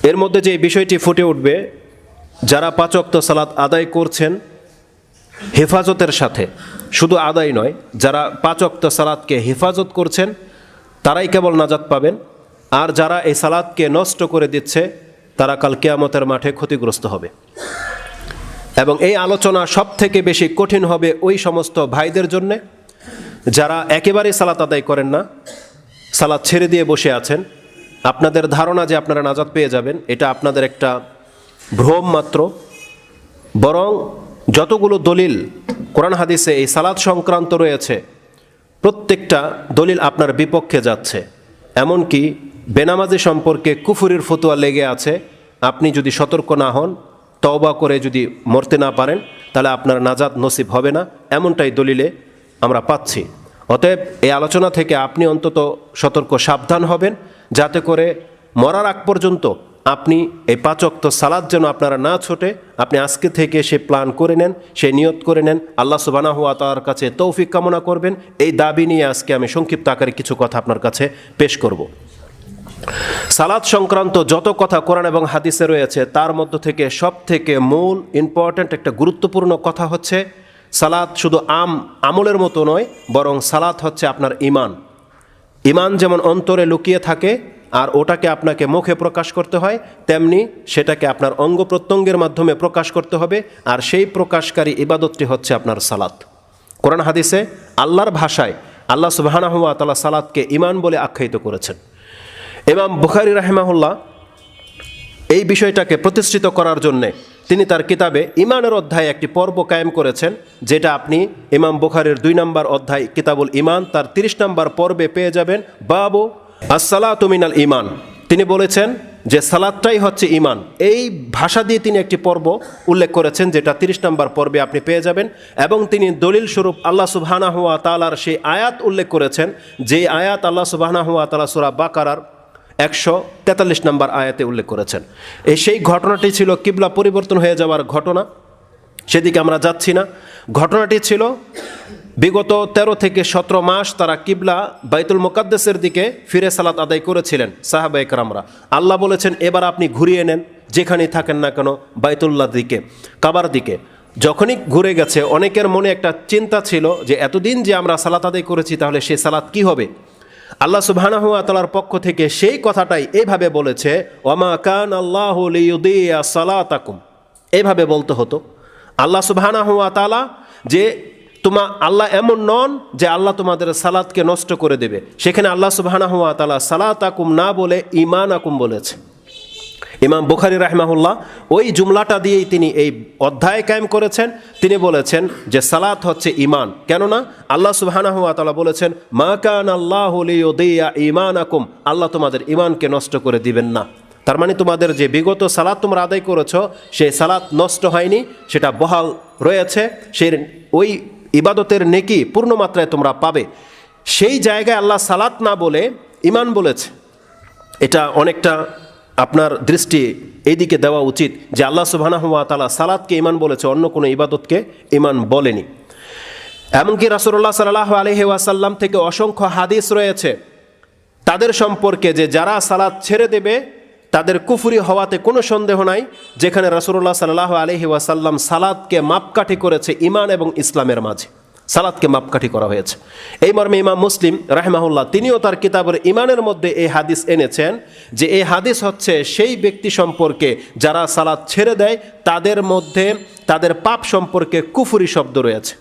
এর মধ্যে যে বিষয়টি ফুটে উঠবে, যারা 5 ওয়াক্ত সালাত আদায় করছেন হেফাজতের সাথে, শুধু আদায় নয়, যারা 5 ওয়াক্ত সালাতকে হেফাজত করছেন তারাই কেবল নাজাত পাবেন, আর যারা এই সালাতকে নষ্ট করে দিচ্ছে তারা কাল কিয়ামতের মাঠে ক্ষতিগ্রস্ত হবে। এবং এই আলোচনা সব থেকে বেশি কঠিন হবে ওই সমস্ত ভাইদের জন্যে যারা একেবারেই সালাত আদায় করেন না, সালাত ছেড়ে দিয়ে বসে আছেন। আপনাদের ধারণা যে আপনারা নাজাত পেয়ে যাবেন, এটা আপনাদের একটা ভ্রম মাত্র। বরং যতগুলো দলিল কোরআন হাদিসে এই সালাত সংক্রান্ত রয়েছে, প্রত্যেকটা দলিল আপনার বিপক্ষে যাচ্ছে। এমনকি বেনামাজি সম্পর্কে কুফুরির ফতোয়া লেগে আছে। আপনি যদি সতর্ক না হন, তওবা করে যদি মরতে না পারেন, তাহলে আপনার নাজাত নসিব হবে না, এমনটাই দলিলে আমরা পাচ্ছি। অতএব এই আলোচনা থেকে আপনি অন্তত সতর্ক সাবধান হবেন, যাতে করে মরার আগ পর্যন্ত আপনি এই 5 ওয়াক্ত সালাত যেন আপনারা না ছোটে, আপনি আজকে থেকে সে প্ল্যান করে নেন, সে নিয়ত করে নেন। আল্লাহ সুবহানাহু ওয়া তাআলার কাছে তৌফিক কামনা করবেন। এই দাবি নিয়ে আজকে আমি সংক্ষিপ্ত আকারে কিছু কথা আপনার কাছে পেশ করব। সালাত সংক্রান্ত যত কথা কোরআন এবং হাদিসে রয়েছে, তার মধ্য থেকে সব থেকে মূল ইম্পর্ট্যান্ট একটা গুরুত্বপূর্ণ কথা হচ্ছে, সালাত শুধু আমলের মতো নয়, বরং সালাত হচ্ছে আপনার ঈমান। ঈমান যেমন অন্তরে লুকিয়ে থাকে আর ওটাকে আপনাকে মুখে প্রকাশ করতে হয়, তেমনি সেটাকে আপনার অঙ্গ প্রত্যঙ্গের মাধ্যমে প্রকাশ করতে হবে। আর সেই প্রকাশকারী ইবাদতটি হচ্ছে আপনার সালাত। কোরআন হাদিসে আল্লাহর ভাষায় আল্লাহ সুবহানাহু ওয়া তাআলা সালাতকে ঈমান বলে আখ্যায়িত করেছেন। ইমাম বুখারী রাহিমাহুল্লাহ এই বিষয়টাকে প্রতিষ্ঠিত করার জন্যে তিনি তার কিতাবে ঈমানের অধ্যায়ে একটি পর্ব কায়েম করেছেন, যেটা আপনি ইমাম বুখারীর 2 নম্বর অধ্যায় কিতাবুল ঈমান তার 30 নম্বর পর্বে পেয়ে যাবেন। বাবু আসসালাতু মিনাল ঈমান। তিনি বলেছেন যে সালাতটাই হচ্ছে ঈমান। এই ভাষা দিয়ে তিনি একটি পর্ব উল্লেখ করেছেন, যেটা 30 নম্বর পর্বে আপনি পেয়ে যাবেন। এবং তিনি দলিল স্বরূপ আল্লাহ সুবহানাহু ওয়া তাআলার সেই আয়াত উল্লেখ করেছেন, যে আয়াত আল্লাহ সুবহানাহু ওয়া তাআলা সূরা বাকারার 143 নম্বর আয়াতে উল্লেখ করেছেন। সেই ঘটনাটি ছিল কিবলা পরিবর্তন হয়ে যাওয়ার ঘটনা, সেদিকে আমরা যাচ্ছি না। ঘটনাটি ছিল বিগত 13 থেকে 17 মাস তারা কিবলা বাইতুল মুকাদ্দাসের দিকে ফিরে সালাত আদায় করেছিলেন সাহাবায়ে কেরামরা। আল্লাহ বলেছেন, এবার আপনি ঘুরিয়ে নেন, যেখানেই থাকেন না কেন, বাইতুল্লাহর দিকে, কাবার দিকে। যখনই ঘুরে গেছে, অনেকের মনে একটা চিন্তা ছিল যে এতদিন যে আমরা সালাত আদায় করেছি, তাহলে সেই সালাত কি হবে? আল্লাহ সুবহানাহু ওয়া তাআলার পক্ষ থেকে সেই কথাটাই এইভাবে বলেছে, ওয়ামা কানা আল্লাহু লিইউদিয়া সালাতাকুম। এইভাবে বলতে হতো, আল্লাহ সুবহানাহু ওয়া তাআলা যে আল্লাহ এমন নন যে আল্লাহ তোমাদের সালাতকে নষ্ট করে দেবে। সেখানে আল্লাহ সুবহানাহু ওয়া তাআলা সালাতাকুম না বলে ঈমানাকুম বলেছে। ইমাম বুখারী রাহিমাহুল্লাহ ওই জুমলাটা দিয়েই তিনি এই অধ্যায় কায়েম করেছেন। তিনি বলেছেন যে সালাত হচ্ছে ঈমান। কেননা আল্লাহ সুবহানাহু ওয়া তাআলা বলেছেন, মা কানা আল্লাহু লিইউদিয়া ঈমানাকুম, আল্লাহ তোমাদের ঈমানকে নষ্ট করে দিবেন না। তার মানে তোমাদের যে বিগত সালাত তোমরা আদায় করেছ, সেই সালাত নষ্ট হয়নি, সেটা বহাল রয়েছে। সেই ওই ইবাদতের নেকি পূর্ণ মাত্রায় তোমরা পাবে। সেই জায়গায় আল্লাহ সালাত না বলে ঈমান বলেছে। এটা অনেকটা আপনার দৃষ্টি এইদিকে দেওয়া উচিত যে আল্লাহ সুবহানাহু ওয়া তাআলা সালাতকে ঈমান বলেছে, অন্য কোনো ইবাদতকে ঈমান বলেনি। এমনকি রাসূলুল্লাহ সাল্লাল্লাহু আলাইহি ওয়াসাল্লাম থেকে অসংখ্য হাদিস রয়েছে তাদের সম্পর্কে, যে যারা সালাত ছেড়ে দেবে তাদের কুফরি হওয়াতে কোনো সন্দেহ নাই, যেখানে রাসূলুল্লাহ সাল্লাল্লাহু আলাইহি ওয়াসাল্লাম সালাতকে মাপকাঠি করেছে ঈমান এবং ইসলামের মাঝে, সালাতকে মাপকাঠি করা হয়েছে। এই মর্মে ইমাম মুসলিম রাহিমাহুল্লাহ তিনিও তার কিতাবের ঈমানের মধ্যে এই হাদিস এনেছেন, যে এই হাদিস হচ্ছে সেই ব্যক্তি সম্পর্কে যারা সালাত ছেড়ে দেয়, তাদের মধ্যে তাদের পাপ সম্পর্কে কুফরি শব্দ রয়েছে।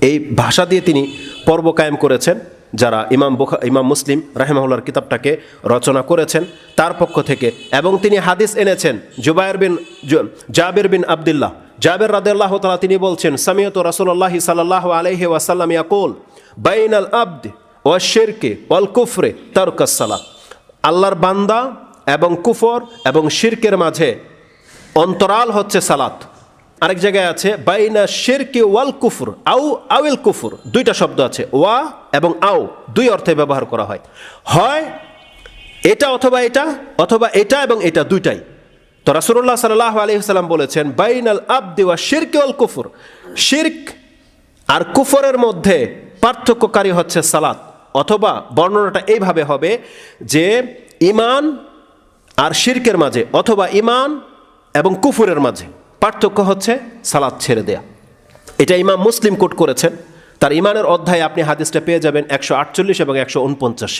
এই ভাষা দিয়ে তিনি পর্ব কায়েম করেছেন, যারা ইমাম মুসলিম রাহিমাহুল্লাহর কিতাবটাকে রচনা করেছেন তার পক্ষ থেকে। এবং তিনি হাদিস এনেছেন জাবির বিন আব্দুল্লাহ, জাবির রাদিয়াল্লাহু তাআলা তিনি বলছেন, সামিআতু রাসূলুল্লাহ সাল্লাল্লাহু আলাইহি ওয়াসাল্লাম ইয়াকুল বাইনাল আবদি ওয়াশ শিরকি ওয়াল কুফরি তারকাস সালাত। আল্লাহর বান্দা এবং কুফর এবং শিরকের মাঝে অন্তরাল হচ্ছে সালাত। আরেক জায়গায় আছে বাইনা শিরকি ওয়াল কুফর আউল কুফর, দুইটা শব্দ আছে, ওয়া এবং আও, দুই অর্থে ব্যবহার করা হয়। হয় এটা অথবা এটা, অথবা এটা এবং এটা, দুইটাই। তো রাসূলুল্লাহ সাল্লাল্লাহু আলাইহি ওয়াসাল্লাম বলেছেন, বাইনাল আবদি ওয়া শিরকি ওয়াল কুফর, শিরক আর কুফরের মধ্যে পার্থক্যকারী হচ্ছে সালাত। অথবা বর্ণনাটা এইভাবে হবে যে ঈমান আর শিরকের মাঝে অথবা ঈমান এবং কুফরের মাঝে পার্থক্য হচ্ছে সালাত ছেড়ে দেয়া। এটা ইমাম মুসলিম কোট করেছেন, তার ঈমানের অধ্যায়ে আপনি হাদিসটা পেয়ে যাবেন 148 এবং 149।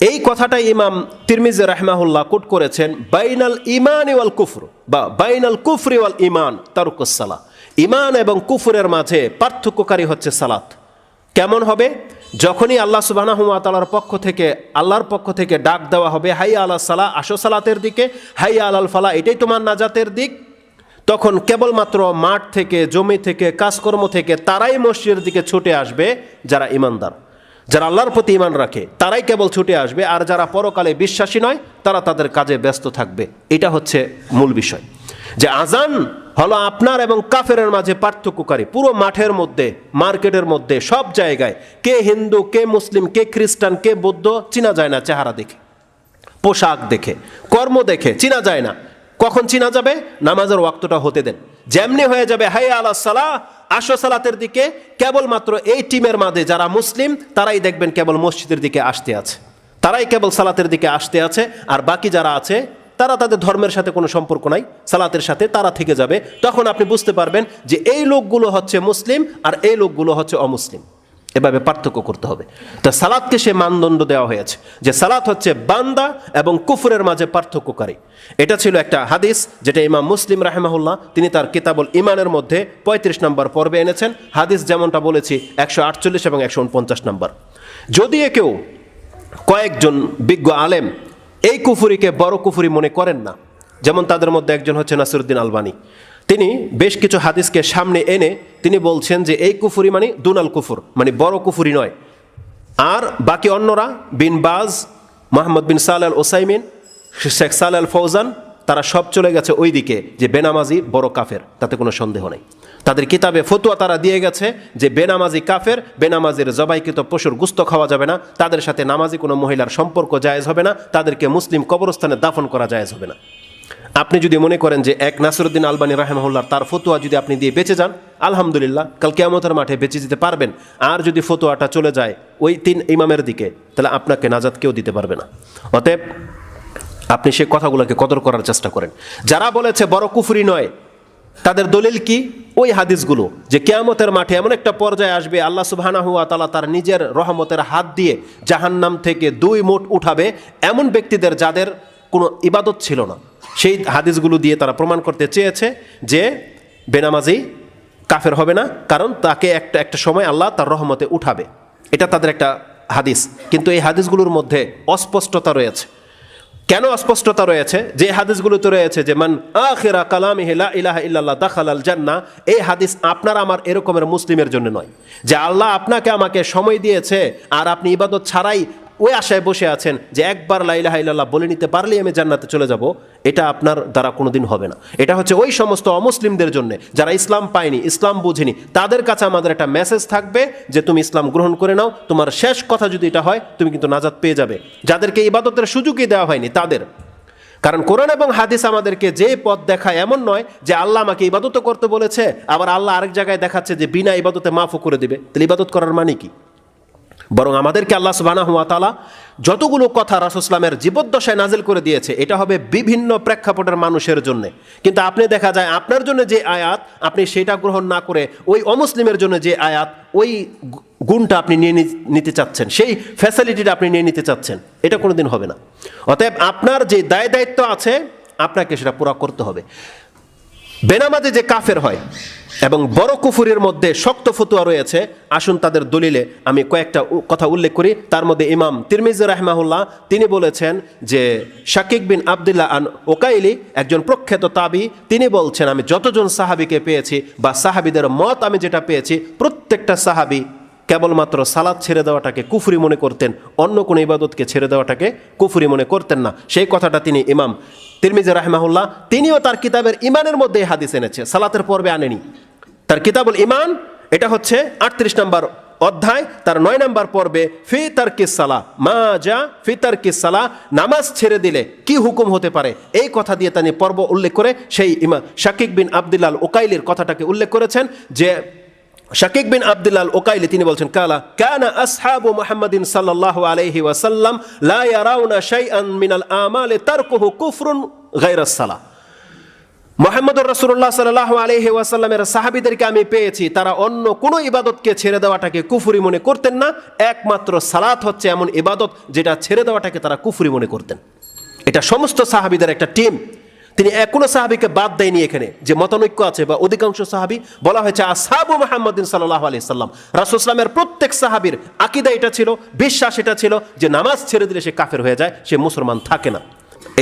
এই কথাটাই ইমাম তিরমিজি রাহমাহুল্লাহ কোট করেছেন বাইনাল ঈমানি ওয়াল কুফর, বা বাইনাল কুফরি ওয়াল ঈমান তারকুস সালাহ। ঈমান এবং কুফরের মাঝে পার্থক্যকারী হচ্ছে সালাত। কেমন হবে? যখনই আল্লাহ সুবহানাহু ওয়া তাআলার পক্ষ থেকে, আল্লাহর পক্ষ থেকে ডাক দেওয়া হবে হাইয়া আলাস সালাহ, আসো সালাতের দিকে, হাইয়া আলাল ফালাহ, এটাই তোমার নাজাতের দিক, তখন কেবলমাত্র মাঠ থেকে, জমি থেকে, কাজকর্ম থেকে তারাই মসজিদের দিকে ছুটে আসবে যারা ঈমানদার, যারা আল্লাহর প্রতি ঈমান রাখে, তারাই কেবল ছুটে আসবে। আর যারা পরকালে বিশ্বাসী নয় তারা তাদের কাজে ব্যস্ত থাকবে। এটা হচ্ছে মূল বিষয়, যে আজান হলো আপনার এবং কাফেরের মাঝে পার্থক্যকারী। পুরো মাঠের মধ্যে, মার্কেটের মধ্যে, সব জায়গায় কে হিন্দু, কে মুসলিম, কে খ্রিস্টান, কে বৌদ্ধ চিনা যায় না চেহারা দেখে, পোশাক দেখে, কর্ম দেখে চিনা যায় না। কখন চিনা যাবে? নামাজের ওয়াক্তটা হতে দেন, যেমনি হয়ে যাবে হাইয়া আলাস সালাহ, আসো সালাতের দিকে, কেবলমাত্র এই টিমের মাঝে যারা মুসলিম তারাই দেখবেন কেবল মসজিদের দিকে আসতে আছে, তারাই কেবল সালাতের দিকে আসতে আছে। আর বাকি যারা আছে তারা তাদের ধর্মের সাথে কোনো সম্পর্ক নাই, সালাতের সাথে তারা থেকে যাবে। তখন আপনি বুঝতে পারবেন যে এই লোকগুলো হচ্ছে মুসলিম আর এই লোকগুলো হচ্ছে অমুসলিম। এভাবে পার্থক্য করতে হবে। তো সালাতকে সে মানদণ্ড দেওয়া হয়েছে যে সালাত হচ্ছে বান্দা এবং কুফরের মাঝে পার্থক্যকারী। এটা ছিল একটা হাদিস যেটা ইমাম মুসলিম রাহিমাহুল্লাহ তিনি তার কিতাবুল ঈমানের মধ্যে 35 নম্বর পর্বে এনেছেন। হাদিস যেমনটা বলেছি 148 এবং 149 নম্বর। যদি কেউ, কয়েকজন বিজ্ঞ আলেম এই কুফুরিকে বড় কুফুরি মনে করেন না, যেমন তাদের মধ্যে একজন হচ্ছে নাসিরউদ্দিন আলবানী। তিনি বেশ কিছু হাদিসকে সামনে এনে তিনি বলছেন যে এই কুফুরি মানে দুনাল কুফুর, মানে বড় কুফুরি নয়। আর বাকি অন্যরা বিন বাজ, মোহাম্মদ বিন সালেহ আল ওসাইমিন, শেখ সালেহ আল ফৌজান, তারা সব চলে গেছে ওই দিকে যে বেনামাজি বড় কাফের, তাতে কোনো সন্দেহ নেই। তাদের কিতাবে ফতোয়া তারা দিয়ে গেছে যে বেনামাজি কাফের, বেনামাজির জবাইকৃত পশুর গুস্ত খাওয়া যাবে না, তাদের সাথে নামাজি কোনো মহিলার সম্পর্ক জায়েজ হবে না, তাদেরকে মুসলিম কবরস্থানে দাফন করা জায়েজ হবে না। আপনি যদি মনে করেন যে এক নাসিরউদ্দিন আলবানী রাহিমাহুল্লাহ তার ফতোয়া যদি আপনি দিয়ে বেঁচে যান, আলহামদুলিল্লাহ, কাল কিয়ামতের মাঠে বেঁচে যেতে পারবেন। আর যদি ফতোয়াটা চলে যায় ওই 3 ইমামের দিকে, তাহলে আপনাকে নাজাত কেউ দিতে পারবে না। অতএব আপনি সেই কথাগুলোকে কদর করার চেষ্টা করেন। যারা বলেছে বড় কুফরি নয়, তাদের দলিল কি? ওই হাদিসগুলো, যে কিয়ামতের মাঠে এমন একটা পর্যায়ে আসবে আল্লাহ সুবহানাহু ওয়া তাআলা তার নিজের রহমতের হাত দিয়ে জাহান্নাম থেকে 2 মুঠ উঠাবে এমন ব্যক্তিদের যাদের কোনো ইবাদত ছিল না। সেই হাদিসগুলো দিয়ে তারা প্রমাণ করতে চেয়েছে যে বেনামাজি কাফের হবে না, কারণ তাকে একটা সময় আল্লাহ তার রহমতে উঠাবে। এটা তাদের একটা হাদিস, কিন্তু এই হাদিসগুলোর মধ্যে অস্পষ্টতা রয়েছে। কেন অস্পষ্টতা রয়েছে? যে হাদিসগুলোতে রয়েছে যে মান আখিরা কালামিহি লা ইলাহা ইল্লাল্লাহ দাখালাল জান্নাহ, এই হাদিস আপনার আমার এরকমের মুসলিমের জন্য নয়, যে আল্লাহ আপনাকে আমাকে সময় দিয়েছে আর আপনি ইবাদত ছাড়াই ওই আশায় বসে আছেন যে একবার লা ইলাহা ইল্লাল্লাহ বলে নিতে পারলেই আমি জান্নাতে চলে যাব। এটা আপনার দ্বারা কোনোদিন হবে না। এটা হচ্ছে ওই সমস্ত অমুসলিমদের জন্য যারা ইসলাম পায়নি, ইসলাম বুঝেনি, তাদের কাছে আমাদের একটা মেসেজ থাকবে যে তুমি ইসলাম গ্রহণ করে নাও, তোমার শেষ কথা যদি এটা হয় তুমি কিন্তু নাজাত পেয়ে যাবে। যাদেরকে ইবাদতের সুযোগই দেওয়া হয়নি তাদের, কারণ কোরআন এবং হাদিস আমাদেরকে যে পথ দেখায় এমন নয় যে আল্লাহ আমাকে ইবাদত করতে বলেছে আবার আল্লাহ আরেক জায়গায় দেখাচ্ছে যে বিনা ইবাদতে মাফও করে দিবে। তাহলে ইবাদত করার মানে কি? বরং আমাদেরকে আল্লাহ সুবহানাহু ওয়া তাআলা যতগুলো কথা রাসূল সাল্লাল্লাহু আলাইহি ওয়াসাল্লামের জীবদ্দশায় নাজিল করে দিয়েছে এটা হবে বিভিন্ন প্রেক্ষাপটের মানুষের জন্য। কিন্তু আপনি দেখা যায় আপনার জন্য যে আয়াত আপনি সেটা গ্রহণ না করে ওই অমুসলিমের জন্য যে আয়াত, ওই গুণটা আপনি নিয়ে নিতে চাচ্ছেন, সেই ফ্যাসিলিটিটা আপনি নিয়ে নিতে চাচ্ছেন, এটা কোনোদিন হবে না। অতএব আপনার যে দায়িত্ব আছে আপনাকে সেটা পুরো করতে হবে। বেনামাজি যে কাফের হয় এবং বড় কুফুরের মধ্যে শক্ত ফতোয়া রয়েছে, আসুন তাদের দলিলে আমি কয়েকটা কথা উল্লেখ করি। তার মধ্যে ইমাম তিরমিজি রাহিমাহুল্লাহ তিনি বলেছেন যে শাকিক বিন আবদুল্লাহ আন ওকাইলি, একজন প্রখ্যাত তাবি, তিনি বলছেন আমি যতজন সাহাবিকে পেয়েছি বা সাহাবিদের মত আমি যেটা পেয়েছি, প্রত্যেকটা সাহাবি কেবলমাত্র সালাত ছেড়ে দেওয়াটাকে কুফরি মনে করতেন, অন্য কোনো ইবাদতকে ছেড়ে দেওয়াটাকে কুফরি মনে করতেন না। সেই কথাটা তিনি ইমাম তিরমিজি রাহিমাহুল্লাহ তিনিও তার কিতাবের ইমানের মধ্যে হাদিস এনেছে, সালাতের পর্বে আনেনি। তার কিতাবুল ইমান, এটা হচ্ছে 38 নম্বর অধ্যায়, তার 9 নম্বর পর্বে ফি তারকিস সালাহ মা যা ফি তারকিস সালাহ, নামাজ ছেড়ে দিলে কি হুকুম হতে পারে, এই কথা দিয়ে তিনি পর্ব উল্লেখ করে সেই ইমাম শাকিক বিন আবদুল্লাহ আল উকাইলির কথাটাকে উল্লেখ করেছেন যে শাকিক বিন আব্দুল্লাহ আল ওকাইলি তিনি বলছেন কানা আসহাবু মুহাম্মাদিন সাল্লাল্লাহু আলাইহি ওয়াসাল্লাম লা ইয়ারাউনা শাইআন মিনাল আমালি তারকুহু কুফরুন গায়রাস সালাহ। মুহাম্মদুর রাসূলুল্লাহ সাল্লাল্লাহু আলাইহি ওয়াসাল্লামের সাহাবীদেরকে আমি পেয়েছি তারা অন্য কোনো ইবাদতকে ছেড়ে দেওয়াটাকে কুফরি মনে করতেন না, একমাত্র সালাত হচ্ছে এমন ইবাদত যেটা ছেড়ে দেওয়াটাকে তারা কুফরি মনে করতেন। এটা সমস্ত সাহাবীদের একটা টিম, তিনি কোনো সাহাবীকে বাদ দেয়নি। এখানে যে মতানৈক্য আছে বা অধিকাংশ সাহাবী বলা হয়েছে আসহাবু মুহাম্মাদিন সাল্লাল্লাহু আলাইহি সাল্লাম, রাসূল সাল্লামের প্রত্যেক সাহাবীর আকীদা এটা ছিল, বিশ্বাস এটা ছিল যে নামাজ ছেড়ে দিলে সে কাফের হয়ে যায়, সে মুসলমান থাকে না।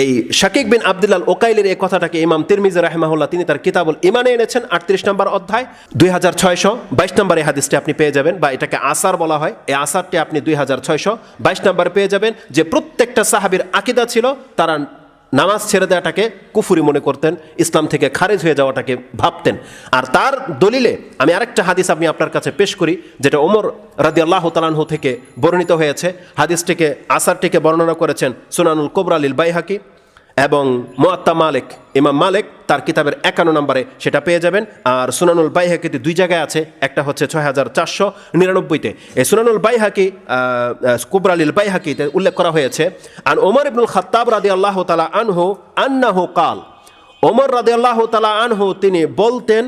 এই শাকিক বিন আব্দুল্লাহ আল ওকাইলির এই কথাটাকে ইমাম তিরমিজি রাহিমাহুল্লাহ তিনি তার কিতাবুল ইমানে এনেছেন 38 নম্বর অধ্যায় 2622 নম্বর এই হাদিসটি আপনি পেয়ে যাবেন, বা এটাকে আসার বলা হয়। এই আসারটি আপনি 2622 নম্বরে পেয়ে যাবেন যে প্রত্যেকটা সাহাবীর আকীদা ছিল তারা নামাজ ছেড়ে দেওয়াটাকে কুফরি মনে করতেন, ইসলাম থেকে খারিজ হয়ে যাওয়াটাকে ভাবতেন। আর তার দলিলে আমি আরেকটা হাদিস আমি আপনার কাছে পেশ করি, যেটা ওমর রাদিয়াল্লাহু তাআলা আনহু থেকে বর্ণিত হয়েছে। হাদিসটিকে আসারটিকে বর্ণনা করেছেন সুনানুল কুবরা লিল বাইহাকি এবং মুআত্তা মালিক, ইমাম মালিক তার কিতাবের 51 নম্বরে সেটা পেয়ে যাবেন। আর সুনানুল বাইহাকিতে 2 জায়গায় আছে, একটা হচ্ছে 6499-তে। এই সুনানুল বাইহাকি কুবরা লিল বাইহাকিতে উল্লেখ করা হয়েছে আন ওমর ইবনুল খাত্তাব রাদিয়াল্লাহু তাআলা আনহু আন্নাহু কাল, ওমর রাদিয়াল্লাহু তাআলা আনহু তিনি বলতেন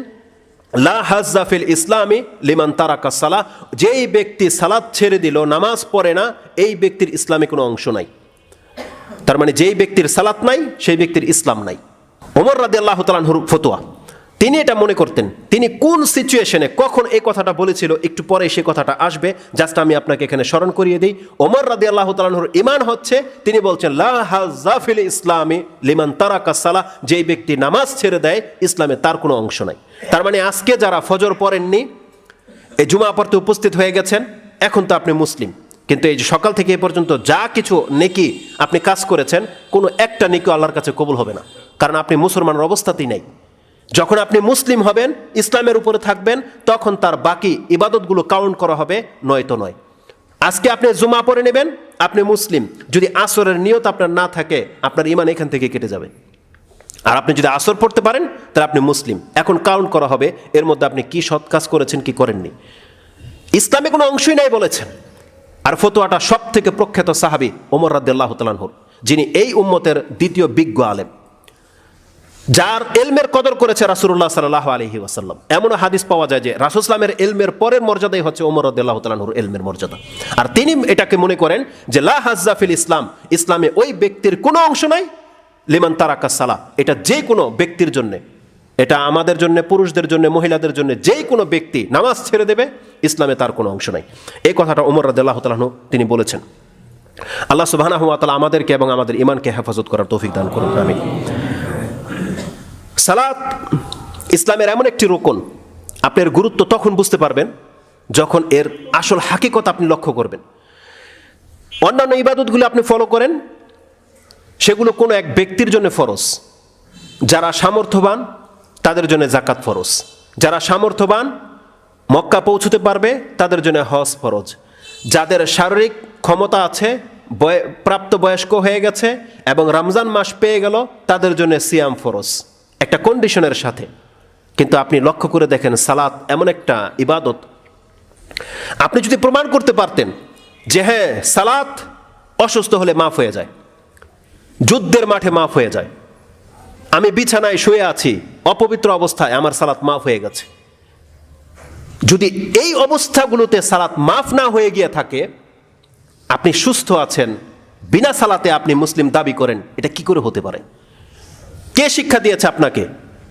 লা হাজ্জা ফিল ইসলামি লিমান তারাকা সালাহ, যেই ব্যক্তি সালাত ছেড়ে দিল, নামাজ পড়ে না, এই ব্যক্তির ইসলামে কোনো অংশ নাই। তার মানে যেই ব্যক্তির সালাত নাই সেই ব্যক্তির ইসলাম নাই। ওমর রাদিয়াল্লাহু তাআলা আনহুর ফতোয়া, তিনি এটা মনে করতেন। তিনি কোন সিচুয়েশনে কখন এই কথাটা বলেছিল একটু পরে সেই কথাটা আসবে, জাস্ট আমি আপনাকে এখানে স্মরণ করিয়ে দিই। ওমর রাদিয়াল্লাহু তাআলা আনহুর ঈমান হচ্ছে তিনি বলছেন লা হাজ্জা ফিল ইসলামি লিমান তারাকা সালাহ, যেই ব্যক্তি নামাজ ছেড়ে দেয় ইসলামে তার কোনো অংশ নাই। তার মানে আজকে যারা ফজর পড়েননি, এই জুমা পড়তে উপস্থিত হয়ে গেছেন, এখন তো আপনি মুসলিম, কিন্তু এই যে সকাল থেকে এ পর্যন্ত যা কিছু নেকি আপনি কাজ করেছেন, কোনো একটা নেকি আল্লাহর কাছে কবুল হবে না, কারণ আপনি মুসলমানের অবস্থাতেই নেই। যখন আপনি মুসলিম হবেন, ইসলামের উপরে থাকবেন, তখন তার বাকি ইবাদতগুলো কাউন্ট করা হবে, নয়তো নয়। আজকে আপনি জুমা পড়ে নেবেন, আপনি মুসলিম, যদি আসরের নিয়ত আপনার না থাকে আপনার ঈমান এখান থেকে কেটে যাবে। আর আপনি যদি আসর পড়তে পারেন তাহলে আপনি মুসলিম, এখন কাউন্ট করা হবে এর মধ্যে আপনি কি সৎ কাজ করেছেন কি করেননি। ইসলামে কোনো অংশই নাই বলেছেন। আর ফতোয়াটা সব থেকে প্রখ্যাত সাহাবী ওমর রাদিয়াল্লাহু তাআলা আনহু, যিনি এই উম্মতের দ্বিতীয় বিজ্ঞ আলেম, যার ইলমের কদর করেছে রাসূলুল্লাহ সাল্লাল্লাহু আলাইহি ওয়াসাল্লাম। এমন হাদিস পাওয়া যায় যে রাসূল সাল্লামের ইলমের পরের মর্যাদাই হচ্ছে ওমর রাদিয়াল্লাহু তাআলা আনহুর ইলমের মর্যাদা। আর তিনি এটাকে মনে করেন যে লা হাজ্জা ফিল ইসলাম, ইসলামে ওই ব্যক্তির কোনো অংশ নাই লিমান তারাকা সালাহ, এটা যে কোনো ব্যক্তির জন্য, এটা আমাদের জন্য, পুরুষদের জন্য, মহিলাদের জন্য, যেই কোনো ব্যক্তি নামাজ ছেড়ে দেবে ইসলামে তার কোনো অংশ নাই। এই কথাটা ওমর রাদিয়াল্লাহু তাআলা আনহু তিনি বলেছেন। আল্লাহ সুবহানাহু ওয়া তাআলা আমাদেরকে এবং আমাদের ঈমানকে হেফাজত করার তৌফিক দান করুন, আমিন। সালাত ইসলামের এমন একটি রুকন, আপনার গুরুত্ব তখন বুঝতে পারবেন যখন এর আসল হাকিকত আপনি লক্ষ্য করবেন। অন্যান্য ইবাদতগুলো আপনি ফলো করেন, সেগুলো কোনো এক ব্যক্তির জন্য ফরজ। যারা সামর্থ্যবান তাদের জন্য যাকাত ফরজ, যারা সামর্থ্যবান মক্কা পৌঁছতে পারবে তাদের জন্য হজ ফরজ, যাদের শারীরিক ক্ষমতা আছে, প্রাপ্ত বয়স্ক হয়ে গেছে এবং রমজান মাস পেয়ে গেল, তাদের জন্য সিয়াম ফরজ, একটা কন্ডিশনের সাথে। কিন্তু আপনি লক্ষ্য করে দেখেন সালাত এমন একটা ইবাদত, আপনি যদি প্রমাণ করতে পারতেন যে হ্যাঁ সালাত অসুস্থ হলে মাফ হয়ে যায়, যুদ্ধের মাঠে মাফ হয়ে যায়, আমি বিছানায় শুয়ে আছি অপবিত্র অবস্থায় আমার সালাত মাফ হয়ে গেছে, যদি এই অবস্থাগুলোতে সালাত মাফ না হয়ে গিয়ে থাকে, আপনি সুস্থ আছেন, বিনা সালাতে আপনি মুসলিম দাবি করেন, এটা কি করে হতে পারে? কে শিক্ষা দিয়েছে আপনাকে,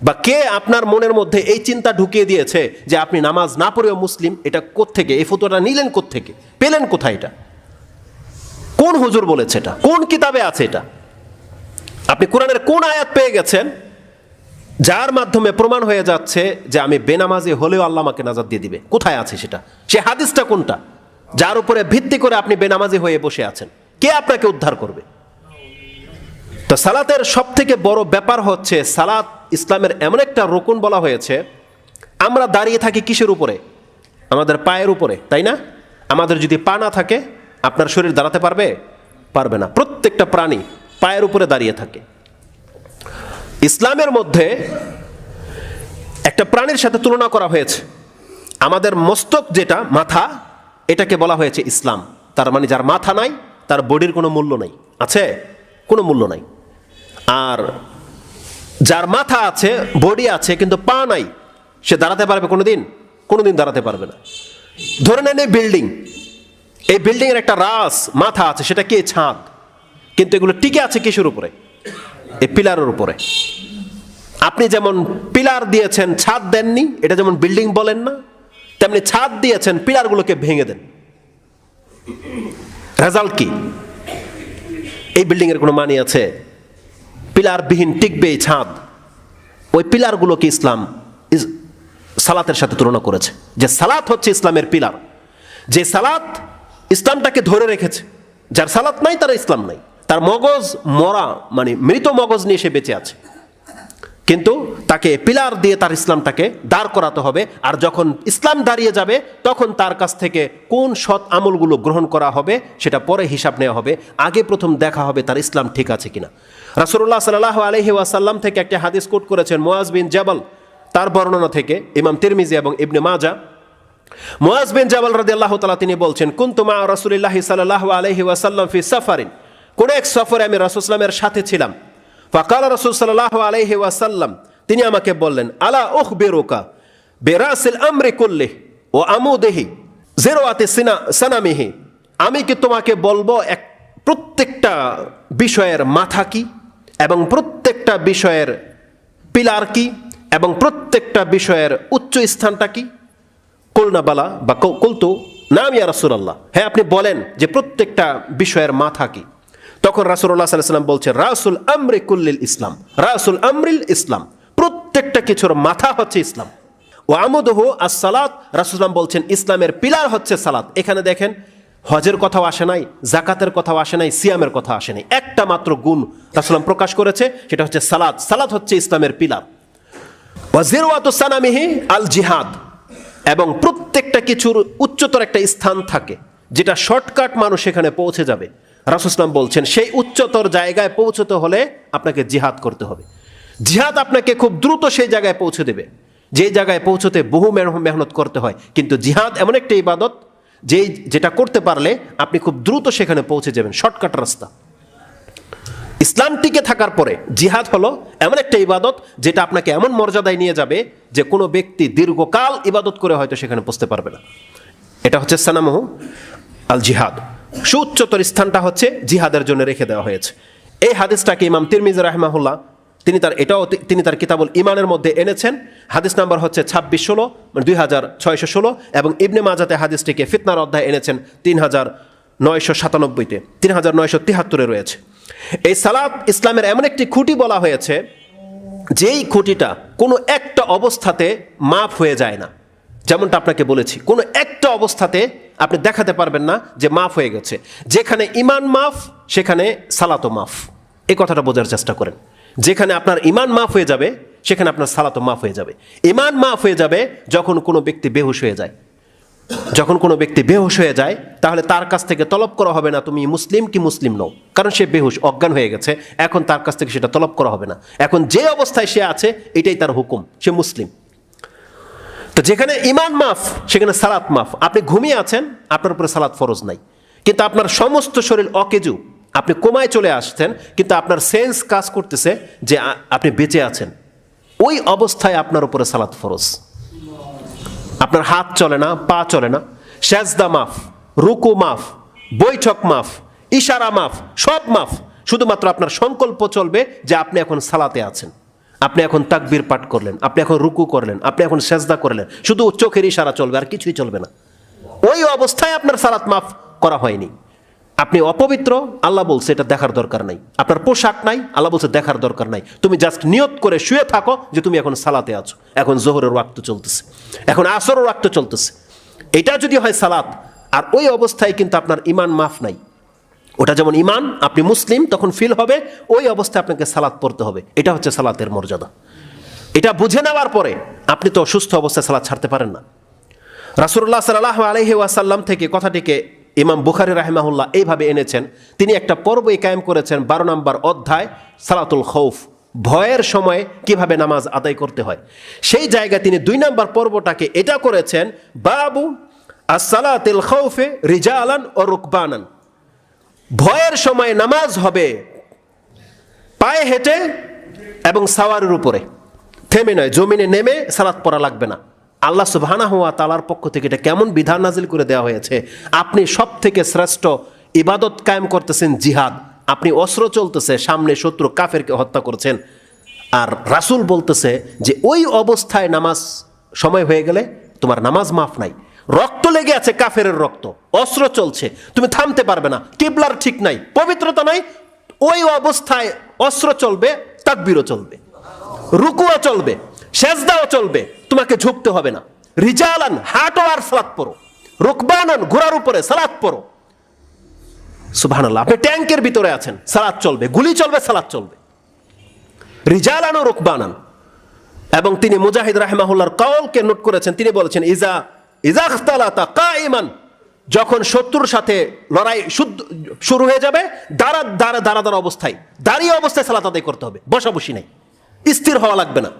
বা কে আপনার মনের মধ্যে এই চিন্তা ঢুকিয়ে দিয়েছে যে আপনি নামাজ না পড়েও মুসলিম? এটা কোত্থেকে, এই ফতোয়াটা নিলেন কোত্থেকে, পেলেন কোথায়? এটা কোন হুজুর বলেছে? এটা কোন কিতাবে আছে? এটা আপনি কোরআনের কোন আয়াত পেয়ে গেছেন যার মাধ্যমে প্রমাণ হয়ে যাচ্ছে যে আমি বেনামাজি হলেও আল্লাহ আমাকে নাজাত দিয়ে দিবে? কোথায় আছে সেটা? সে হাদিসটা কোনটা যার উপরে ভিত্তি করে আপনি বেনামাজি হয়ে বসে আছেন? কে আপনাকে উদ্ধার করবে? তো সালাতের সব থেকে বড় ব্যাপার হচ্ছে, সালাত ইসলামের এমন একটা রুকুন বলা হয়েছে। আমরা দাঁড়িয়ে থাকি কিসের উপরে? আমাদের পায়ের উপরে, তাই না? আমাদের যদি পা না থাকে আপনার শরীর দাঁড়াতে পারবে? পারবে না। প্রত্যেকটা প্রাণী পায়ের উপরে দাঁড়িয়ে থাকে। ইসলামের মধ্যে একটা প্রাণীর সাথে তুলনা করা হয়েছে, আমাদের মস্তক যেটা মাথা, এটাকে বলা হয়েছে ইসলাম। তার মানে যার মাথা নাই তার বডির কোনো মূল্য নাই, আছে কোনো মূল্য নাই। আর যার মাথা আছে, বডি আছে, কিন্তু পা নাই, সে দাঁড়াতে পারবে কোনোদিন? কোনোদিন দাঁড়াতে পারবে না। ধরে নেন এই বিল্ডিং, এই বিল্ডিং এর একটা রাস মাথা আছে, সেটা কি? ছাদ। কিন্তু এগুলো টিকে আছে কিসের উপরে? এই পিলারের উপরে। আপনি যেমন পিলার দিয়েছেন, ছাদ দেননি, এটা যেমন বিল্ডিং বলেন না, তেমনি ছাদ দিয়েছেন, পিলারগুলোকে ভেঙে দেন, রেজাল্ট কি? এই বিল্ডিং এর কোনো মানে আছে? পিলারবিহীন টিকবে এই ছাদ। ওই পিলারগুলোকে ইসলাম সালাতের সাথে তুলনা করেছে, যে সালাত হচ্ছে ইসলামের পিলার। যে সালাত ইসলামটাকে ধরে রেখেছে, যার সালাত নাই তার ইসলাম নাই, তার মগজ মরা, মানে মৃত মগজ নিয়ে সে বেঁচে আছে। কিন্তু তাকে পিলার দিয়ে তার ইসলামটাকে দাঁড় করাতে হবে। আর যখন ইসলাম দাঁড়িয়ে যাবে, তখন তার কাছ থেকে কোন সৎ আমলগুলো গ্রহণ করা হবে সেটা পরে হিসাব নেওয়া হবে। আগে প্রথম দেখা হবে তার ইসলাম ঠিক আছে কিনা। রাসূলুল্লাহ সাল্লাল্লাহু আলাইহি ওয়াসাল্লাম থেকে একটা হাদিস কোট করেছেন মুআজ বিন জাবাল, তার বর্ণনা থেকে ইমাম তিরমিজি এবং ইবনে মাজা। মুআজ বিন জাবাল রাদিয়াল্লাহু তাআলা তিনি বলছেন, কুনতু মা রাসূলিল্লাহি সাল্লাল্লাহু আলাইহি ওয়াসাল্লাম ফি সাফারিন, কোন এক সফরে আমি রাসূল সাল্লাল্লাহু আলাইহি ওয়াসাল্লামের সাথে ছিলাম। ফাকালা রাসূল সাল্লাল্লাহু আলাইহি ওয়াসাল্লাম, তিনি আমাকে বললেন, আলা উখবিরুকা বিরাসিল আমরি কুল্লিহি ওয়া আমুদিহি যিরওয়াতি সানামিহি, আমি কি তোমাকে বলবো এক প্রত্যেকটা বিষয়ের মাথা কি, এবং প্রত্যেকটা বিষয়ের পিলার কি, এবং প্রত্যেকটা বিষয়ের উচ্চ স্থানটা কি? কুলনা বালা বা কুলতু নাম ইয়া রাসূলুল্লাহ, হ্যাঁ আপনি বলেন যে প্রত্যেকটা বিষয়ের মাথা কি। তখন রাসূলুল্লাহ সাল্লাল্লাহু আলাইহি ওয়াসাল্লাম বলছেন, রাসুল আমরি কুল্লিল ইসলাম, রাসুল আমরিল ইসলাম, প্রত্যেকটা কিছুর মাথা হচ্ছে ইসলাম। ও আমুদহু আস-সালাত, রাসূলুল্লাহ বলছেন ইসলামের পিলার হচ্ছে সালাত। এখানে দেখেন হজের কথাও আসে নাই, জাকাতের কথাও আসে নাই, সিয়ামের কথা আসে নাই, একটা মাত্র গুণ রাসূলুল্লাহ প্রকাশ করেছে, সেটা হচ্ছে সালাত। সালাত হচ্ছে ইসলামের পিলার। ওয়া যিরওয়াতু সানামিহি আল জিহাদ, এবং প্রত্যেকটা কিছুর উচ্চতর একটা স্থান থাকে, যেটা শর্টকাট মানুষ সেখানে পৌঁছে যাবে। রাসূল সাল্লাল্লাহু আলাইহি ওয়াসাল্লাম বলছেন সেই উচ্চতর জায়গায় পৌঁছতে হলে আপনাকে জিহাদ করতে হবে। জিহাদ আপনাকে খুব দ্রুত সেই জায়গায় পৌঁছে দেবে, যে জায়গায় পৌঁছতে বহু মেহনত করতে হয়। কিন্তু জিহাদ এমন একটা ইবাদত যেটা করতে পারলে আপনি খুব দ্রুত সেখানে পৌঁছে যাবেন, শর্টকাট রাস্তা। ইসলাম টিকে থাকার পরে জিহাদ হলো এমন একটা ইবাদত যেটা আপনাকে এমন মর্যাদায় নিয়ে যাবে যে কোনো ব্যক্তি দীর্ঘকাল ইবাদত করে হয়তো সেখানে পৌঁছতে পারবে না। এটা হচ্ছে সানামহু আল জিহাদ। সুউচ্চতর স্থানটা হচ্ছে জিহাদের জন্য রেখে দেওয়া হয়েছে। এই হাদিসটাকে ইমাম তিরমিজি রাহিমাহুল্লাহ তিনি তার কিতাবুল ইমানের মধ্যে এনেছেন। হাদিস নাম্বার হচ্ছে 2616, মানে 2616, এবং ইবনে মাজাতে হাদিসটিকে ফিতনার অধ্যায় এনেছেন 3997-তে, 3973-এ রয়েছে। এই সালাত ইসলামের এমন একটি খুঁটি বলা হয়েছে, যেই খুঁটিটা কোনো একটা অবস্থাতে মাফ হয়ে যায় না। যেমনটা আপনাকে বলেছি, কোনো একটা অবস্থাতে আপনি দেখাতে পারবেন না যে মাফ হয়ে গেছে। যেখানে ইমান মাফ, সেখানে সালাতও মাফ। এই কথাটা বোঝার চেষ্টা করেন। যেখানে আপনার ইমান মাফ হয়ে যাবে, সেখানে আপনার সালাতও মাফ হয়ে যাবে। ইমান মাফ হয়ে যাবে যখন কোনো ব্যক্তি বেহুশ হয়ে যায়। যখন কোনো ব্যক্তি বেহুশ হয়ে যায়, তাহলে তার কাছ থেকে তলব করা হবে না তুমি মুসলিম কি মুসলিম নও, কারণ সে বেহুশ, অজ্ঞান হয়ে গেছে। এখন তার কাছ থেকে সেটা তলব করা হবে না। এখন যে অবস্থায় সে আছে এটাই তার হুকুম, সে মুসলিম। তো যেখানে ইমান মাফ, সেখানে সালাত মাফ। আপনি ঘুমিয়ে আছেন, আপনার উপরে সালাত ফরজ নাই, কিন্তু আপনার সমস্ত শরীর অকেজু, আপনি কোমায় চলে আসছেন, কিন্তু আপনার সেন্স কাজ করতেছে যে আপনি বেঁচে আছেন। ওই অবস্থায় আপনার উপরে সালাত ফরজ। আপনার হাত চলে না, পা চলে না, সেজদা মাফ, রুকু মাফ, বৈঠক মাফ, ইশারা মাফ, সব মাফ। শুধুমাত্র আপনার সংকল্প চলবে যে আপনি এখন সালাতে আছেন, আপনি এখন তাকবীর পাঠ করলেন, আপনি এখন রুকু করলেন, আপনি এখন সেজদা করলেন, শুধু চোখের ইশারা চলবে, আর কিছুই চলবে না। ওই অবস্থায় আপনার সালাত মাফ করা হয়নি। আপনি অপবিত্র, আল্লাহ বলছে এটা দেখার দরকার নাই। আপনার পোশাক নাই, আল্লাহ বলছে দেখার দরকার নাই। তুমি জাস্ট নিয়ত করে শুয়ে থাকো যে তুমি এখন সালাতে আছো। এখন জোহরের ওয়াক্ত চলতেছে, এখন আসরের ওয়াক্ত চলতেছে। এটা যদি হয় সালাত, আর ওই অবস্থায় কিন্তু আপনার ইমান মাফ নাই। ওটা যেমন ইমান, আপনি মুসলিম তখন ফিল হবে, ওই অবস্থায় আপনাকে সালাত পড়তে হবে। এটা হচ্ছে সালাতের মর্যাদা। এটা বুঝে নেওয়ার পরে আপনি তো সুস্থ অবস্থায় সালাত ছাড়তে পারেন না। রাসূলুল্লাহ সাল্লাল্লাহু আলাইহি ওয়াসাল্লাম থেকে কথাটিকে ইমাম বুখারী রাহিমাহুল্লাহ এইভাবে এনেছেন। তিনি একটা পর্বই কায়েম করেছেন 12 নম্বর অধ্যায় সালাতুল খৌফ, ভয়ের সময় কিভাবে নামাজ আদায় করতে হয়। সেই জায়গায় তিনি 2 নম্বর পর্বটাকে এটা করেছেন বাবু as-salatil khawfi rijalan ও রুকবানান। ভয়ের সময় নামাজ হবে পায়ে হেঁটে এবং সাওয়ারের উপরে, থেমে নয়, জমিনে নেমে সালাত পড়া লাগবে না। আল্লাহ সুবহানাহু ওয়া তাআলার পক্ষ থেকে এটা কেমন বিধান নাজিল করে দেওয়া হয়েছে। আপনি সব থেকে শ্রেষ্ঠ ইবাদত কায়েম করতেছেন জিহাদ, আপনি অস্ত্র চলতেছে, সামনে শত্রু কাফেরকে হত্যা করছেন, আর রাসূল বলতেছে যে ওই অবস্থায় নামাজ সময় হয়ে গেলে তোমার নামাজ মাফ নাই। রক্ত লেগে আছে, কাফেরের রক্ত, অস্ত্র চলছে, তুমি থামতে পারবে না, কিবলার ঠিক নাই, পবিত্রতা নাই, ওই অবস্থায় অস্ত্র চলবে, তাকবীরও চলবে, রুকুও চলবে, সেজদাও চলবে, তোমাকে ঝুঁকতে হবে না। রিজালান, হাঁটো আর সালাত পড়ো, রুকবানান, ঘোড়ার উপরে সালাত পড়ো। সুবহানাল্লাহ, আপনি ট্যাঙ্কের ভিতরে আছেন, সালাত চলবে, গুলি চলবে, সালাত চলবে। রিজালান ও রুকবানান। এবং তিনি মুজাহিদ রাহিমাহুল্লাহর কওলকে নোট করেছেন, তিনি বলেছেন ইজা ইখতালাতা কাইমান, যখন শত্রুর সাথে লড়াই শুরু হয়ে যাবে, দাঁড়া অবস্থায়, দাঁড়িয়ে অবস্থায় সালাত আদায় করতে হবে, বসাবসি নাই, স্থির হওয়া লাগবে না।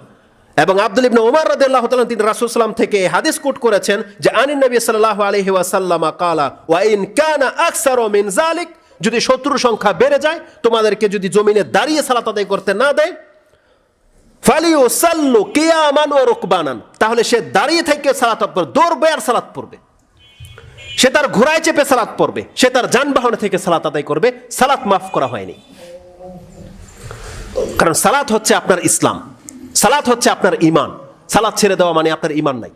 এবং আব্দুল ইবনে উমর রাদিয়াল্লাহু তাআলা তিনি রাসূল সাল্লাল্লাহু আলাইহি ওয়াসাল্লাম থেকে হাদিস কোট করেছেন যে আনিন নবী সাল্লাল্লাহু আলাইহি ওয়াসাল্লাম ক্বালা ওয়া ইন কানা আকসারু মিন যালিক, যদি শত্রুর সংখ্যা বেড়ে যায়, তোমাদেরকে যদি জমিনে দাঁড়িয়ে সালাত আদায় করতে না দেয়, ফালিউসাল্লু কিয়ামান ওয়া রুকবানান, তাহলে সে দাঁড়িয়ে থেকে সালাত পড়বে, দৌড়বে আর সালাত পড়বে, সে তার ঘোড়ায় চেপে সালাত পড়বে, সে তার যানবাহনে থেকে সালাত আদায় করবে, সালাত মাফ করা হয়নি। কারণ সালাত হচ্ছে আপনার ইসলাম, সালাত হচ্ছে আপনার ঈমান। সালাত ছেড়ে দেওয়া মানে আপনার ঈমান নাই।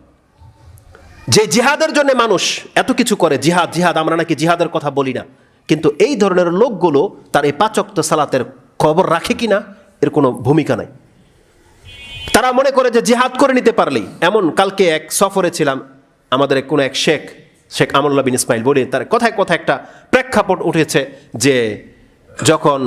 যে জিহাদের জন্য মানুষ এত কিছু করে, জিহাদ, আমরা নাকি জিহাদের কথা বলি না, কিন্তু এই ধরনের লোকগুলো তার এই 5 ওয়াক্ত সালাতের খবর রাখে কিনা এর কোনো ভূমিকা নাই। তারা মনে করে যে জিহাদ করে নিতে পারলেই, এমন কালকে এক সফরে ছিলাম, আমাদের কোনো এক শেখ আমরুল্লাহ বিন ইসমাইল বলি, তার কথায় একটা প্রেক্ষাপট উঠেছে যে যখন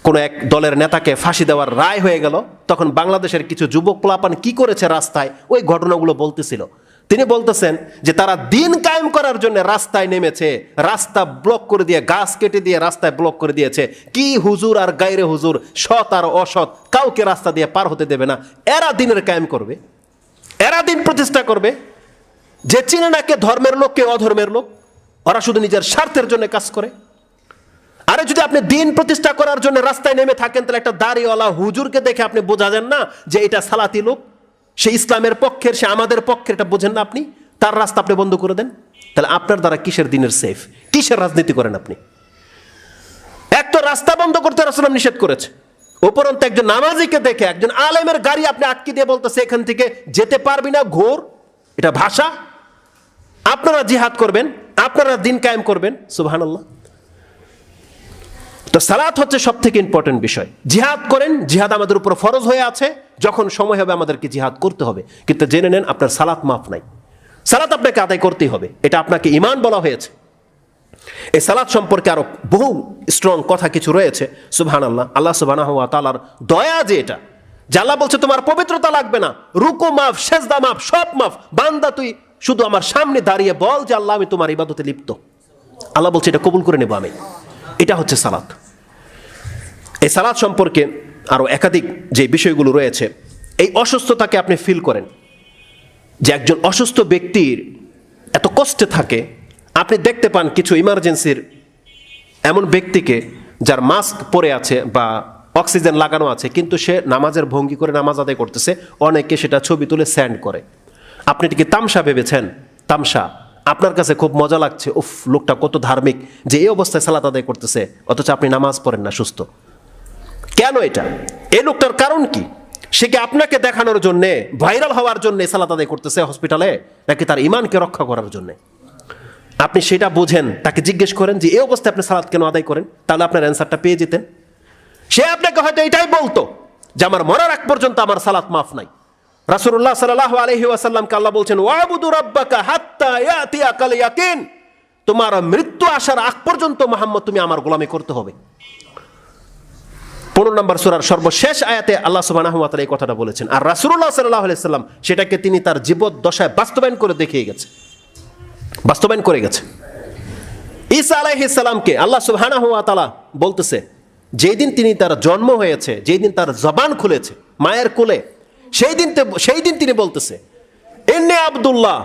কোনো এক দলের নেতাকে ফাঁসি দেওয়ার রায় হয়ে গেল, তখন বাংলাদেশের কিছু যুবক পোলাপান কি করেছে রাস্তায়, ওই ঘটনাগুলো বলতেছিল। তিনি বলতেছেন যে তারা দিন কায়েম করার জন্য রাস্তায় নেমেছে, রাস্তা ব্লক করে দিয়ে, গাছ কেটে দিয়ে রাস্তায় ব্লক করে দিয়েছে। কি হুজুর আর গায়রে হুজুর, সৎ আর অসৎ, কাউকে রাস্তা দিয়ে পার হতে দেবে না। এরা দিনের কায়েম করবে, এরা দিন প্রতিষ্ঠা করবে। যে চিনে না কে ধর্মের লোক কে অধর্মের লোক, ওরা শুধু নিজের স্বার্থের জন্য কাজ করে। আরে যদি আপনি দিন প্রতিষ্ঠা করার জন্য রাস্তায় নেমে থাকেন, তাহলে একটা দাড়িওয়ালা হুজুরকে দেখে আপনি বোঝা যান না যে এটা সালাতি লোক, সে ইসলামের পক্ষের, সে আমাদের পক্ষের, এটা বোঝেন না আপনি? তার রাস্তা আপনি বন্ধ করে দেন, তাহলে আপনার দ্বারা কিসের দিনের সেফ, কিসের রাজনীতি করেন আপনি? এক তো রাস্তা বন্ধ করতে রাসূল নিষেধ করেছে, উপরন্তু একজন নামাজিকে দেখে একজন আলেমের গাড়ি আপনি আটকে দিয়ে বলতেছে এখান থেকে যেতে পারবি না, ঘোর। এটা ভাষা? আপনারা জিহাদ করবেন, আপনারা দিন কায়েম করবেন, সুবহানাল্লাহ। তো সালাত হচ্ছে সব থেকে ইম্পর্টেন্ট বিষয়। জিহাদ করেন, জিহাদ আমাদের উপর ফরজ হয়ে আছে, যখন সময় হবে আমাদেরকে জিহাদ করতে হবে, কিন্তু জেনে নেন আপনার সালাত মাফ নাই। সালাত আপনাকে আদায় করতেই হবে, এটা আপনাকে ঈমান বলা হয়েছে। এই সালাত সম্পর্কে আরো বহু স্ট্রং কথা কিছু রয়েছে, সুবহানাল্লাহ। আল্লাহ সুবহানাহু ওয়া তাআলার দয়া যে এটা, যে আল্লাহ বলছে তোমার পবিত্রতা লাগবে না, রুকু মাফ, সেজদা মাফ, সব মাফ, বান্দা তুই শুধু আমার সামনে দাঁড়িয়ে বল যে আল্লাহ আমি তোমার ইবাদতে লিপ্ত। আল্লাহ বলছে এটা কবুল করে নেব আমি। এটা হচ্ছে সালাত। এই সালাত সম্পর্কে আরো একাধিক যে বিষয়গুলো রয়েছে, এই অসুস্থতাকে আপনি ফিল করেন যে একজন অসুস্থ ব্যক্তির এত কষ্টে থাকে। আপনি দেখতে পান কিছু ইমার্জেন্সির এমন ব্যক্তিকে যার মাস্ক পরে আছে বা অক্সিজেন লাগানো আছে, কিন্তু সে নামাজের ভঙ্গি করে নামাজ আদায় করতেছে, অনেকে সেটা ছবি তুলে সেন্ড করে। আপনি এটিকে তামসা ভেবেছেন, তামসা, আপনার কাছে খুব মজা লাগছে, উফ লোকটা কত ধার্মিক যে এই অবস্থায় সালাত আদায় করতেছে, অথচ আপনি নামাজ পড়েন না, সুস্থ। কেন এটা? এই লোকটার কারণ কি? সে কি আপনাকে দেখানোর জন্য, ভাইরাল হওয়ার জন্য সালাত আদায় করতেছে হসপিটালে, নাকি তার ঈমানকে রক্ষা করার জন্য? আপনি সেটা বুঝেন, তাকে জিজ্ঞেস করেন যে এই অবস্থায় আপনি সালাত কেন আদায় করেন, তাহলে আপনার অ্যান্সারটা পেয়ে যেতেন। সে আপনাকে হয়তো এটাই বলতো যে আমার মরার আগ পর্যন্ত আমার সালাত মাফ নাই। রাসূলুল্লাহ সাল্লাল্লাহু আলাইহি ওয়াসাল্লামকে আল্লাহ বলছেন ওয়াবুদু রাব্বাকা হাত্তা ইয়াতিয়াকাল ইয়াকিন, তোমার মৃত্যু আসার আগ পর্যন্ত মুহাম্মদ তুমি আমার গোলামি করতে হবে। 15 নম্বর সূরার সর্বশেষ আয়াতে আল্লাহ সুবহানাহু ওয়া তাআলা এই কথাটা বলেছেন, আর রাসূলুল্লাহ সাল্লাল্লাহু আলাইহি ওয়াসাল্লাম সেটাকে তিনি তার জীবদ্দশায় বাস্তবায়ন করে দেখিয়ে গেছে, বাস্তবায়ন করে গেছে। ঈসা আলাইহিস সালামকে আল্লাহ সুবহানাহু ওয়া তাআলা বলতেছে যেই দিন তার জন্ম হয়েছে, যেই দিন তার জবান খুলেছে মায়ের কোলে, সেই দিন তিনি বলতেছে, ইন্নী আব্দুল্লাহ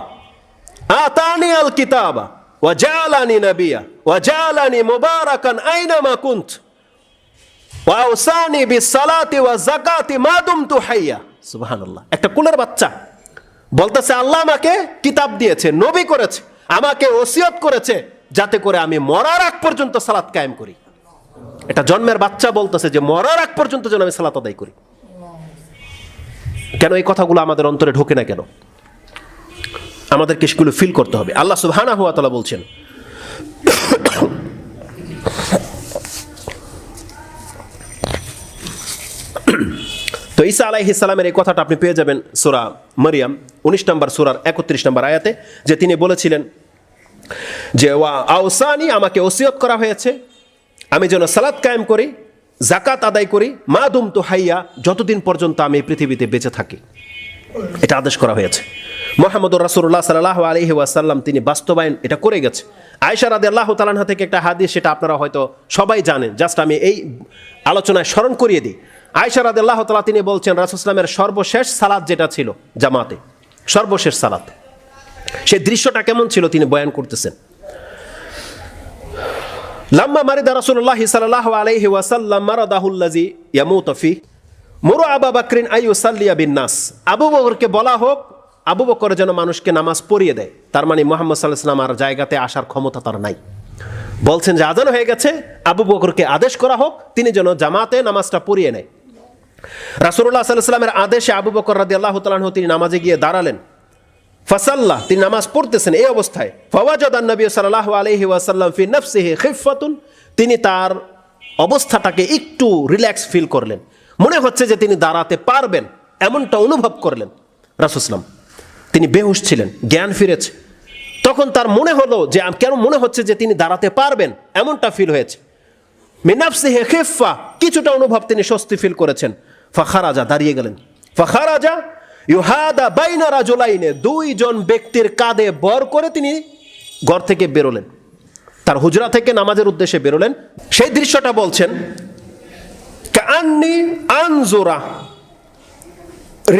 আতানি আল কিতাবা ওয়া জাআলানি নাবিয়্যা ওয়া জাআলানি মুবারাকান আইনামা কুনত ওয়া আওসানি বিস-সালাতি ওয়া যাকাতি মা দুমতু হাইয়া। সুবহানাল্লাহ। একটা কোলের বাচ্চা বলতেছে, আল্লাহ আমাকে কিতাব দিয়েছে, নবী করেছে, আমাকে ওসিয়ত করেছে যাতে করে আমি মরার আগ পর্যন্ত সালাত কায়েম করি। এটা জন্মের বাচ্চা বলতেছে যে মরার আগ পর্যন্ত যেন আমি সালাত আদায় করি। কেন এই কথাগুলো আমাদের অন্তরে ঢোকে না কেন? আমাদেরকে সেগুলো ফিল করতে হবে। আল্লাহ সুবহানাহু ওয়া তাআলা বলছেন, তো ঈসা আলাইহিস সালামের এই কথাটা আপনি পেয়ে যাবেন সূরা মারইয়াম 19 নম্বর সূরার 31 নম্বর আয়াতে, যে তিনি বলেছিলেন যে ওয়া আওসানি, আমাকে ওসিয়ত করা হয়েছে আমি যেন সালাত কায়েম করি, যাকাত আদায় করি, মা দুমতু হাইয়া, যতদিন পর্যন্ত আমি পৃথিবীতে বেঁচে থাকি। এটা আদেশ করা হয়েছে। মুহাম্মদুর রাসূলুল্লাহ সাল্লাল্লাহু আলাইহি ওয়াসাল্লাম তিনি বাস্তবায়ন এটা করে গেছে। আয়েশা রাদিয়াল্লাহু তাআলা আনহা থেকে একটা হাদিস, সেটা আপনারা হয়তো সবাই জানেন, জাস্ট আমি এই আলোচনায় স্মরণ করিয়ে দিই। আয়েশা রাদিয়াল্লাহু তাআলা তিনি বলছেন, রাসূল সাল্লাল্লাহু আলাইহি সর্বশেষ সালাত যেটা ছিল জামাতে, সর্বশেষ সালাত, সেই দৃশ্যটা কেমন ছিল তিনি বয়ান করতেছেন। লাম্মা মারিদা রাসূলুল্লাহ সাল্লাল্লাহু আলাইহি ওয়াসাল্লাম মারাদাহুল্লাযী ইয়ামুতু ফিহি মুরু আবু বকরিন আইয়ুসাল্লিয়া বিন-নাস, আবু বকরকে বলা হোক আবু বকর যেন মানুষকে নামাজ পড়িয়ে দেয়। তার মানে মুহাম্মদ সাল্লাল্লাহু আলাইহি ওয়াসাল্লাম আর জায়গাতে আসার ক্ষমতা তার নাই। বলছেন যে আযান হয়ে গেছে, আবু বকরকে আদেশ করা হোক তিনি যেন জামাতে নামাজটা পড়িয়ে নেয়। রাসূলুল্লাহ সাল্লাল্লাহু আলাইহি ওয়াসাল্লামের আদেশে আবু বকর রাদিয়াল্লাহু তাআলা আনহু তিনি নামাজে গিয়ে দাঁড়ালেন। ফাসাল্লাহ, তিনি নামাজ পড়তেছেন এই অবস্থায়। ফাওয়াজাদান নবী সাল্লাল্লাহু আলাইহি ওয়াসাল্লাম ফি নাফসিহি খিফাতুন, তিনি তার অবস্থাটাকে একটু রিল্যাক্স ফিল করলেন, মনে হচ্ছে যে তিনি দাঁড়াতে পারবেন, এমনটা অনুভব করলেন রাসূল সাল্লাল্লাহু আলাইহি ওয়াসাল্লাম। তিনি বেহুশ ছিলেন, জ্ঞান ফিরেছে। তখন তার মনে হলো যে কেন মনে হচ্ছে যে তিনি দাঁড়াতে পারবেন, এমনটা ফিল হয়েছে। মিন নাফসিহি খিফা, কিছুটা অনুভব তিনি স্বস্তি ফিল করেছেন। ফাখারাজা, দাঁড়িয়ে গেলেন। ফাখারাজা ইউহাদা বাইনা রাজুলাইনে, দুইজন ব্যক্তির কাঁধে বর করে তিনি ঘর থেকে বেরোলেন, তার হুজরা থেকে নামাজের উদ্দেশ্যে বেরোলেন। সেই দৃশ্যটা বলছেন, কাআন্নী আনজুরা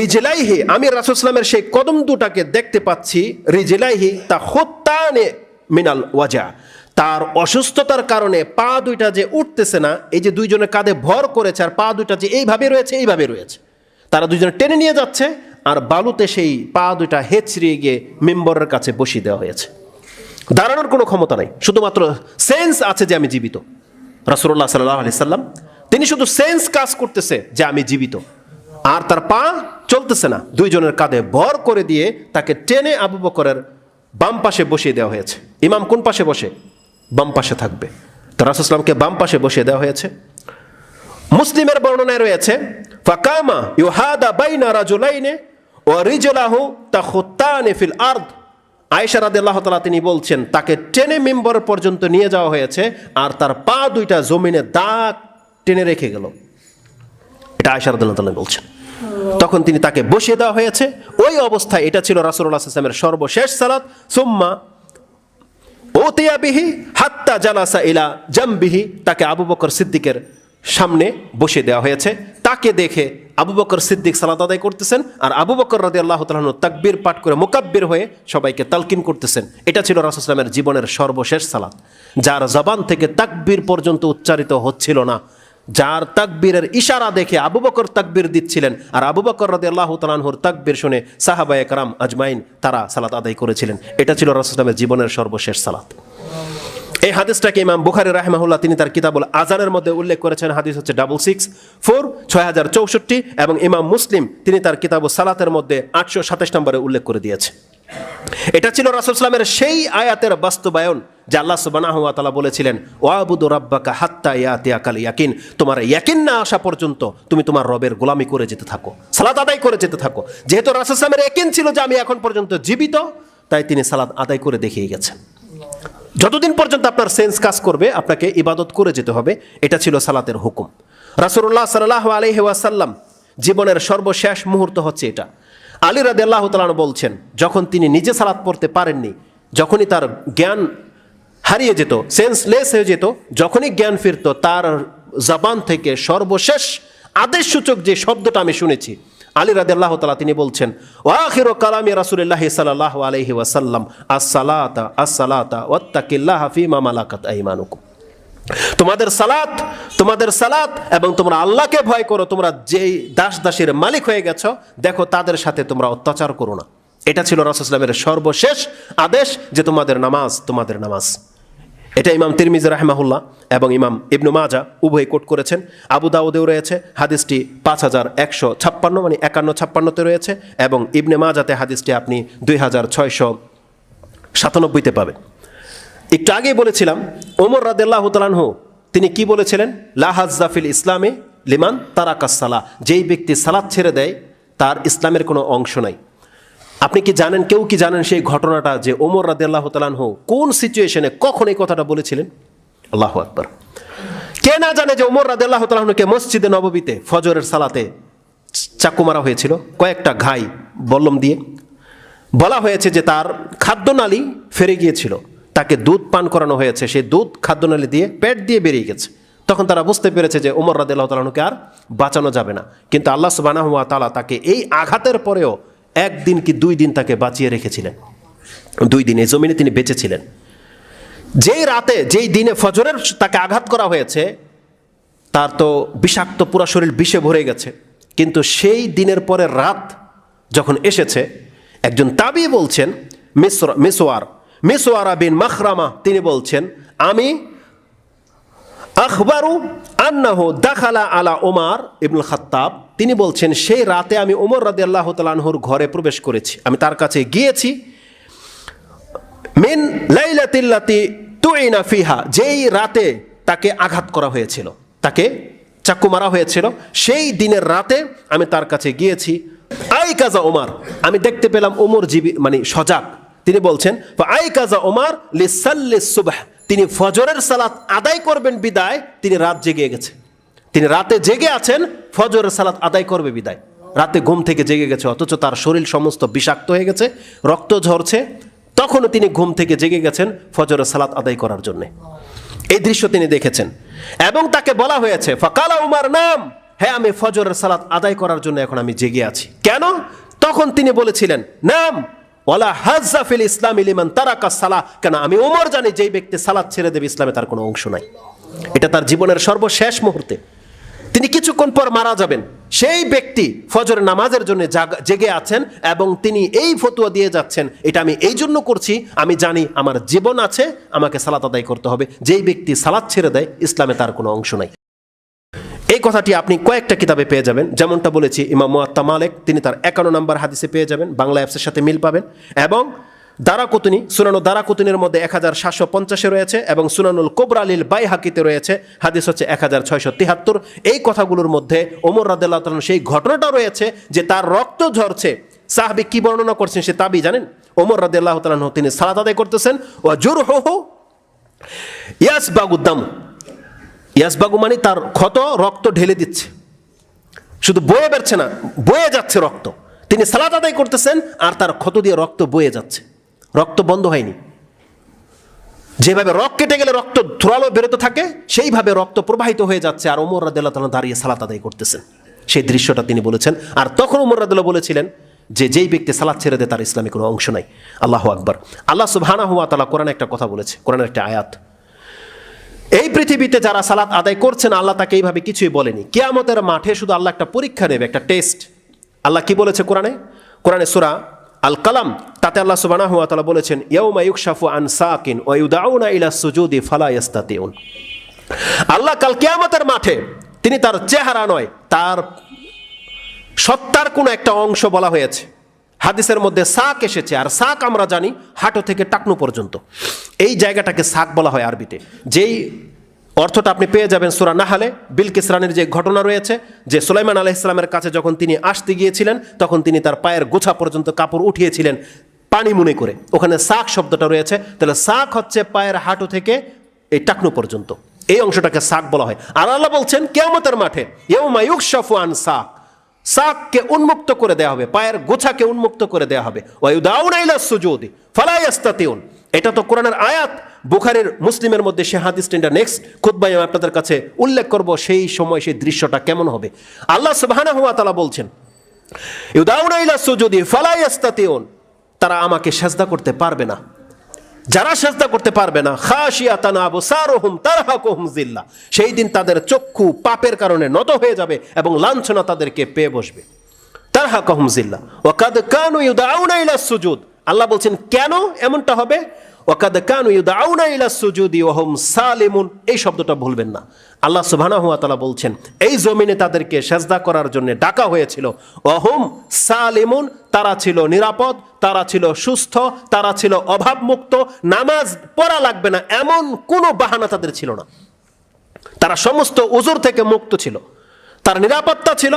রিজলাইহি, আমি রাসূল সাল্লাল্লাহু আলাইহি ওয়াসাল্লামের সেই কদম দুটাকে দেখতে পাচ্ছি, রিজলাইহি তাখুত্তানে মিনাল ওয়াজা, তার অসুস্থতার কারণে পা দুইটা যে উঠতেছে না, এই যে দুইজনের কাঁধে ভর করেছে আর পা দুইটা যে এইভাবে রয়েছে, তারা দুইজনে টেনে নিয়ে যাচ্ছে, আর বালুতে সেই পা দুইটা হেঁচড়িয়ে গিয়ে মিম্বরের কাছে বসিয়ে দেওয়া হয়েছে। দাঁড়ানোর কোনো ক্ষমতা নাই, শুধুমাত্র সেন্স আছে যে আমি জীবিত। রাসূলুল্লাহ সাল্লাল্লাহু আলাইহি সাল্লাম তিনি শুধু সেন্স কাজ করতেছে যে আমি জীবিত, আর তার পা চলতেছে না। দুইজনের কাঁধে ভর করে দিয়ে তাকে টেনে আবু বকরের বাম পাশে বসিয়ে দেওয়া হয়েছে। ইমাম কোন পাশে বসে? বাম পাশে থাকবে। তো রাসূল সাল্লামকে বাম পাশে বসিয়ে দেওয়া হয়েছে। মুসলিমের বর্ণনায় রয়েছে, ফাকামা ইউহাদা বাইনা রাজুলাইনে ওয়া রিজলাহু তাখুত্তানি ফিল আরদ, আয়েশা রাদিয়াল্লাহু তাআলা তিনি বলছেন তাকে টেনে মিম্বর পর্যন্ত নিয়ে যাওয়া হয়েছে, আর তার পা দুইটা জমিনে দাগ টেনে রেখে গেল। এটা আয়েশা রাদিয়াল্লাহু তাআলা বলছেন। তখন তিনি তাকে বসিয়ে দেওয়া হয়েছে। ওই অবস্থায় এটা ছিল রাসূলুল্লাহ সাল্লাল্লাহু আলাইহি ওয়াসাল্লামের সর্বশেষ সালাত। সুম্মা উতিয়া বিহি হাত্তা জালাসা ইলা জামবিহি, তাকে আবু বকর সিদ্দিকের সামনে বসিয়ে দেওয়া হয়েছে। তাকে দেখে আবু বকর সিদ্দিক সালাত আদায় করতেছেন, আর আবু বকর রাদিয়াল্লাহু তাআলা আনহু তাকবীর পাঠ করে মুকাব্বির হয়ে সবাইকে তালকিন করতেছেন। এটা ছিল রাসূল সাল্লাল্লাহু আলাইহি ওয়াসাল্লামের জীবনের সর্বশেষ সালাত, যার জবান থেকে তাকবীর পর্যন্ত উচ্চারিত হচ্ছিল না, যার তাকবীরের ইশারা দেখে আবু বকর তাকবীর দিচ্ছিলেন, আর আবু বকর রাদিয়াল্লাহু তাআলা আনহুর তাকবীর শুনে সাহাবায়ে কেরাম আজমাইন তারা সালাত আদায় করেছিলেন। এটা ছিল রাসূল সাল্লাল্লাহু আলাইহি ওয়াসাল্লামের জীবনের সর্বশেষ সালাত। এই হাদিসটাকে ইমাম বুখারী রাহিমাহুল্লাহ তিনি তার কিতাবুল আযানের মধ্যে উল্লেখ করেছেন। হাদিস হচ্ছে 6664 এবং ইমাম মুসলিম তিনি তার কিতাবুস সালাতের মধ্যে 827 নম্বরে উল্লেখ করে দিয়েছে। এটা ছিল রাসূল সাল্লাল্লাহু আলাইহি ওয়াসাল্লামের সেই আয়াতের বাস্তবায়ন যে আল্লাহ সুবহানাহু ওয়া তাআলা বলেছিলেন, ওয়াবুদু রাব্বাকা হাত্তা ইয়াতিয়াকাল ইয়াকিন, তোমার ইয়াকিন না আসা পর্যন্ত তুমি তোমার রবের গোলামি করে যেতে থাকো, সালাত আদায় করে যেতে থাকো। যেহেতু রাসূল সাল্লাল্লাহু আলাইহি ওয়াসাল্লামের ইয়াকিন ছিল যে আমি এখন পর্যন্ত জীবিত, তাই তিনি সালাত আদায় করে দেখিয়ে গেছেন। যতদিন পর্যন্ত আপনার সেন্স কাজ করবে আপনাকে ইবাদত করে যেতে হবে, এটা ছিল সালাতের হুকুম। রাসূলুল্লাহ সাল্লাল্লাহু আলাইহি ওয়াসাল্লাম জীবনের সর্বশেষ মুহূর্ত হচ্ছে এটা। আলী রাদিয়াল্লাহু তাআলা বলছেন, যখন তিনি নিজে সালাত পড়তে পারেননি, যখনই তার জ্ঞান হারিয়ে যেত, সেন্সলেস হয়ে যেত, যখনই জ্ঞান ফিরত, তার জবান থেকে সর্বশেষ আদেশসূচক যে শব্দটা আমি শুনেছি, আলী রাদিয়াল্লাহু তাআলা তিনি বলছেন, ওয়া আখিরু কালামি রাসূলিল্লাহ সাল্লাল্লাহু আলাইহি ওয়াসাল্লাম আসসালাতা আসসালাতা ওয়াত্তাকিল্লাহা ফীমা মালাকাত আইমানুকুম। তোমাদের সালাত এবং তোমরা আল্লাহকে ভয় করো, তোমরা যেই দাস দাসীর মালিক হয়ে গেছো দেখো তাদের সাথে তোমরা অত্যাচার করো না। এটা ছিল রাসূলুল্লাহ সাল্লাল্লাহু আলাইহি ওয়াসাল্লামের সর্বশেষ আদেশ যে তোমাদের নামাজ। এটা ইমাম তিরমিজি রাহিমাহুল্লাহ এবং ইমাম ইবনু মাজাহ উভয় কোট করেছেন। আবু দাউদেও রয়েছে হাদিসটি 5156 মানে 51-56 রয়েছে, এবং ইবনে মাজাতে হাদিসটি আপনি 2697 পাবেন। একটু আগেই বলেছিলাম ওমর রাদিয়াল্লাহু তাআলা আনহু তিনি কি বলেছিলেন, লা হাজ্জা ফিল ইসলামে লিমান তারাকাস সালাহ, যেই ব্যক্তি সালাত ছেড়ে দেয় তার ইসলামের কোনো অংশ নাই। আপনি কি জানেন, কেউ কি জানেন সেই ঘটনাটা যে ওমর রাদিয়াল্লাহু তাআলা আনহু কোন সিচুয়েশনে কখন এই কথাটা বলেছিলেন? আল্লাহু আকবার। কে না জানে যে ওমর রাদিয়াল্লাহু তাআলা আনহুকে মসজিদে নববীতে ফজরের সালাতে চাকু মারা হয়েছিল কয়েকটা ঘাই বল্লম দিয়ে। বলা হয়েছে যে তার খাদ্যনালী ফেরে গিয়েছিল, তাকে দুধ পান করানো হয়েছে, সেই দুধ খাদ্যনালী দিয়ে পেট দিয়ে বেরিয়ে গেছে। তখন তারা বুঝতে পেরেছে যে ওমর রাদিয়াল্লাহু তাআলা আনহুকে আর বাঁচানো যাবে না, কিন্তু আল্লাহ সুবহানাহু ওয়া তাআলা তাকে এই আঘাতের পরেও 1 দিন কি 2 দিন তাকে বাঁচিয়ে রেখেছিলেন। 2 দিন এই জমিনে তিনি বেঁচেছিলেন। যেই দিনে ফজরের তাকে আঘাত করা হয়েছে তার তো বিষাক্ত পুরা শরীর বিষে ভরে গেছে, কিন্তু সেই দিনের পরে রাত যখন এসেছে, একজন তাবী বলছেন মিসওয়ারা বিন মাখরামা তিনি বলছেন, আমি আখবারু আন্নাহু দাখালা আলা ওমর ইবনুল খাত্তাব, তিনি বলছেন সেই রাতে আমি ওমর রাদিয়াল্লাহু তাআলা আনহুর ঘরে প্রবেশ করেছি, আমি তার কাছে গিয়েছি। মিন লাইলাতিল্লাতি তুইনা ফিহা, যেই রাতে তাকে আঘাত করা হয়েছিল, তাকে চাকু মারা হয়েছিল, সেই দিনের রাতে আমি তার কাছে গিয়েছি। আই কাজা ওমর, আমি দেখতে পেলাম ওমর মানে সজাগ। তিনি বলছেন আই কাজা ওমর লিসাল্লিস সুবহ, তিনি ফজরের সালাত আদায় করবেন বিদায় তিনি রাত জেগে গেছে। তিনি রাতে জেগে আছেন, ফজরের সালাত আদায় করবে বিদায় রাতে ঘুম থেকে জেগে গেছে, অথচ তার শরীর সমস্ত বিষাক্ত হয়ে গেছে, রক্ত ঝরছে, তখনও তিনি ঘুম থেকে জেগে গেছেন ফজরের সালাত আদায় করার জন্য। এই দৃশ্য তিনি দেখেছেন এবং তাকে বলা হয়েছে ফাকালা উমর নাম, হ্যাঁ আমি ফজরের সালাত আদায় করার জন্য এখন আমি জেগে আছি। কেন? তখন তিনি বলেছিলেন নাম ওয়ালা হাজ্জা ফিল ইসলামি লিমান তারাকা সালাহ, কেন আমি ওমর জানি যেই ব্যক্তি সালাত ছেড়ে দেবে ইসলামে তার কোনো অংশ নাই। এটা তার জীবনের সর্বশেষ মুহূর্তে, তিনি কিছুক্ষণ পর মারা যাবেন, সেই ব্যক্তি ফজরের নামাজের জন্য জেগে আছেন এবং তিনি এই ফতোয়া দিয়ে যাচ্ছেন, এটা আমি এই জন্য করছি, আমি জানি আমার জীবন আছে, আমাকে সালাত আদায় করতে হবে। যেই ব্যক্তি সালাত ছেড়ে দেয় ইসলামে তার কোনো অংশ নাই। এই কথাটি আপনি কয়েকটা কিতাবে পেয়ে যাবেন, যেমনটা বলেছি ইমাম মুয়াত্তা মালিক তিনি তার 51 নম্বর হাদিসে পেয়ে যাবেন, বাংলা অ্যাপসের সাথে মিল পাবেন, এবং দারাকুতুনি সুনানুল দারাকুতুনির মধ্যে 1750 রয়েছে, এবং সুনানুল কুবরা লিল বাইহাকিতে রয়েছে, হাদিস হচ্ছে 1673। এই কথাগুলোর মধ্যে ওমর রাদিয়াল্লাহু তাআলা সেই ঘটনাটা রয়েছে যে তার রক্ত ঝরছে। সাহাবী কি বর্ণনা করছেন সে তাবী জানেন? ওমর রাদিয়াল্লাহু তাআলা তিনি সালাত আদায় করতেছেন, ওয়া জুরহুহু ইয়াসবাগুদ্দাম, ইয়াসবাগু মানে তার ক্ষত রক্ত ঢেলে দিচ্ছে, শুধু বয়ে বেরছে না, বয়ে যাচ্ছে রক্ত। তিনি সালাত আদায় করতেছেন আর তার ক্ষত দিয়ে রক্ত বয়ে যাচ্ছে, রক্ত বন্ধ হয়নি। যেভাবে রক্ত কেটে গেলে রক্ত ধরালো বেরোতে থাকে সেইভাবে রক্ত প্রবাহিত হয়ে যাচ্ছে, আর ওমর রাদিয়াল্লাহু তাআলা দাঁড়িয়ে সালাত আদায় করতেছেন। সেই দৃশ্যটা তিনি বলেছেন। আর তখন ওমর রাদিয়াল্লাহু বলেছিলেন যে যেই ব্যক্তি সালাত ছেড়ে দেয় তার ইসলামে কোনো অংশ নাই। আল্লাহু আকবার। আল্লাহ সুবহানাহু ওয়া তাআলা কোরআনে একটা কথা বলেছে, কোরআনের একটা আয়াত, এই পৃথিবীতে যারা সালাত আদায় করছেন আল্লাহ তাকে এইভাবে কিছুই বলেনি, কিয়ামতের মাঠে শুধু আল্লাহ একটা পরীক্ষা নেবে, একটা টেস্ট। আল্লাহ কি বলেছে কোরআনে সূরা আল কালাম, তাতে আল্লাহ সুবহানাহু ওয়া তাআলা বলেছেন ইয়াউমা ইউকশাফু আন সাকিন ওয়া ইউদাউনা ইলা সুজুদি ফালা ইস্তাতিউন। আল্লাহ কাল কিয়ামতের মাঠে তিনি তার চেহারা নয়, তার সত্তার কোনো একটা অংশ বলা হয়েছে। হাদিসের মধ্যে সাক এসেছে, আর সাক আমরা জানি হাঁটু থেকে টাকনু পর্যন্ত, এই জায়গাটাকে সাক বলা হয় আরবিতে। যেই অর্থটা আপনি পেয়ে যাবেন সূরা নাহলে, বিলকিস রানীর যে ঘটনা রয়েছে যে সুলাইমান আলাইহিস সালামের কাছে যখন তিনি আসতে গিয়েছিলেন তখন তিনি তার পায়ের গোছা পর্যন্ত কাপড় উঠিয়েছিলেন পানি মনে করে, ওখানে সাক শব্দটা রয়েছে। তাহলে সাক হচ্ছে পায়ের হাঁটু থেকে এই টাকনু পর্যন্ত, এই অংশটাকে সাক বলা হয়। আর আল্লাহ বলছেন কিয়ামতের মাঠে ইয়াউমা ইউকশাফু আন সাক, সাককে উন্মুক্ত করে দেওয়া হবে, পায়ের গোছাকে উন্মুক্ত করে দেওয়া হবে, ওয়া ইউদাউনা ইলা সুজুদি ফালা ইস্তাতিউন, এটা তো কোরআনের আয়াত। বুখারীর, মুসলিমের মধ্যে সে হাদিসটা নেক্সট খুতবায় আমি আপনাদের কাছে উল্লেখ করব। সেই সময় সেই দৃশ্যটা কেমন হবে। আল্লাহ সুবহানাহু ওয়া তাআলা বলছেন, ইউদাউনা ইলা সুজুদি ফালা ইস্তাতিউন, তারা আমাকে সেজদা করতে পারবে না। যারা সেজদা করতে পারবে না, খাশিয়াতান আবসারুহুম তারহাকুহুম যিল্লা, সেই দিন তাদের চক্ষু পাপের কারণে নত হয়ে যাবে এবং লাঞ্ছনা তাদেরকে পেয়ে বসবে। তারহাকুহুম যিল্লা ওয়া কাদ কানু ইউদাউনা ইলা সুজুদ, আল্লাহ বলছেন কেন এমনটা হবে। ওয়াকাদ কানু ইউদাউনা ইলা সুজুদি ওয়া হুম সালিমুন, এই শব্দটা ভুলবেন না। আল্লাহ সুবহানাহু ওয়া তাআলা বলছেন এই জমিনে তাদেরকে সেজদা করার জন্য ডাকা হয়েছিল। ওয়া হুম সালিমুন, তারা ছিল নিরাপদ, তারা ছিল সুস্থ, তারা ছিল অভাবমুক্ত, নামাজ পড়া লাগবে না এমন কোনো বাহানা তাদের ছিল না। তারা সমস্ত উজুর থেকে মুক্ত ছিল, তার নিরাপত্তা ছিল,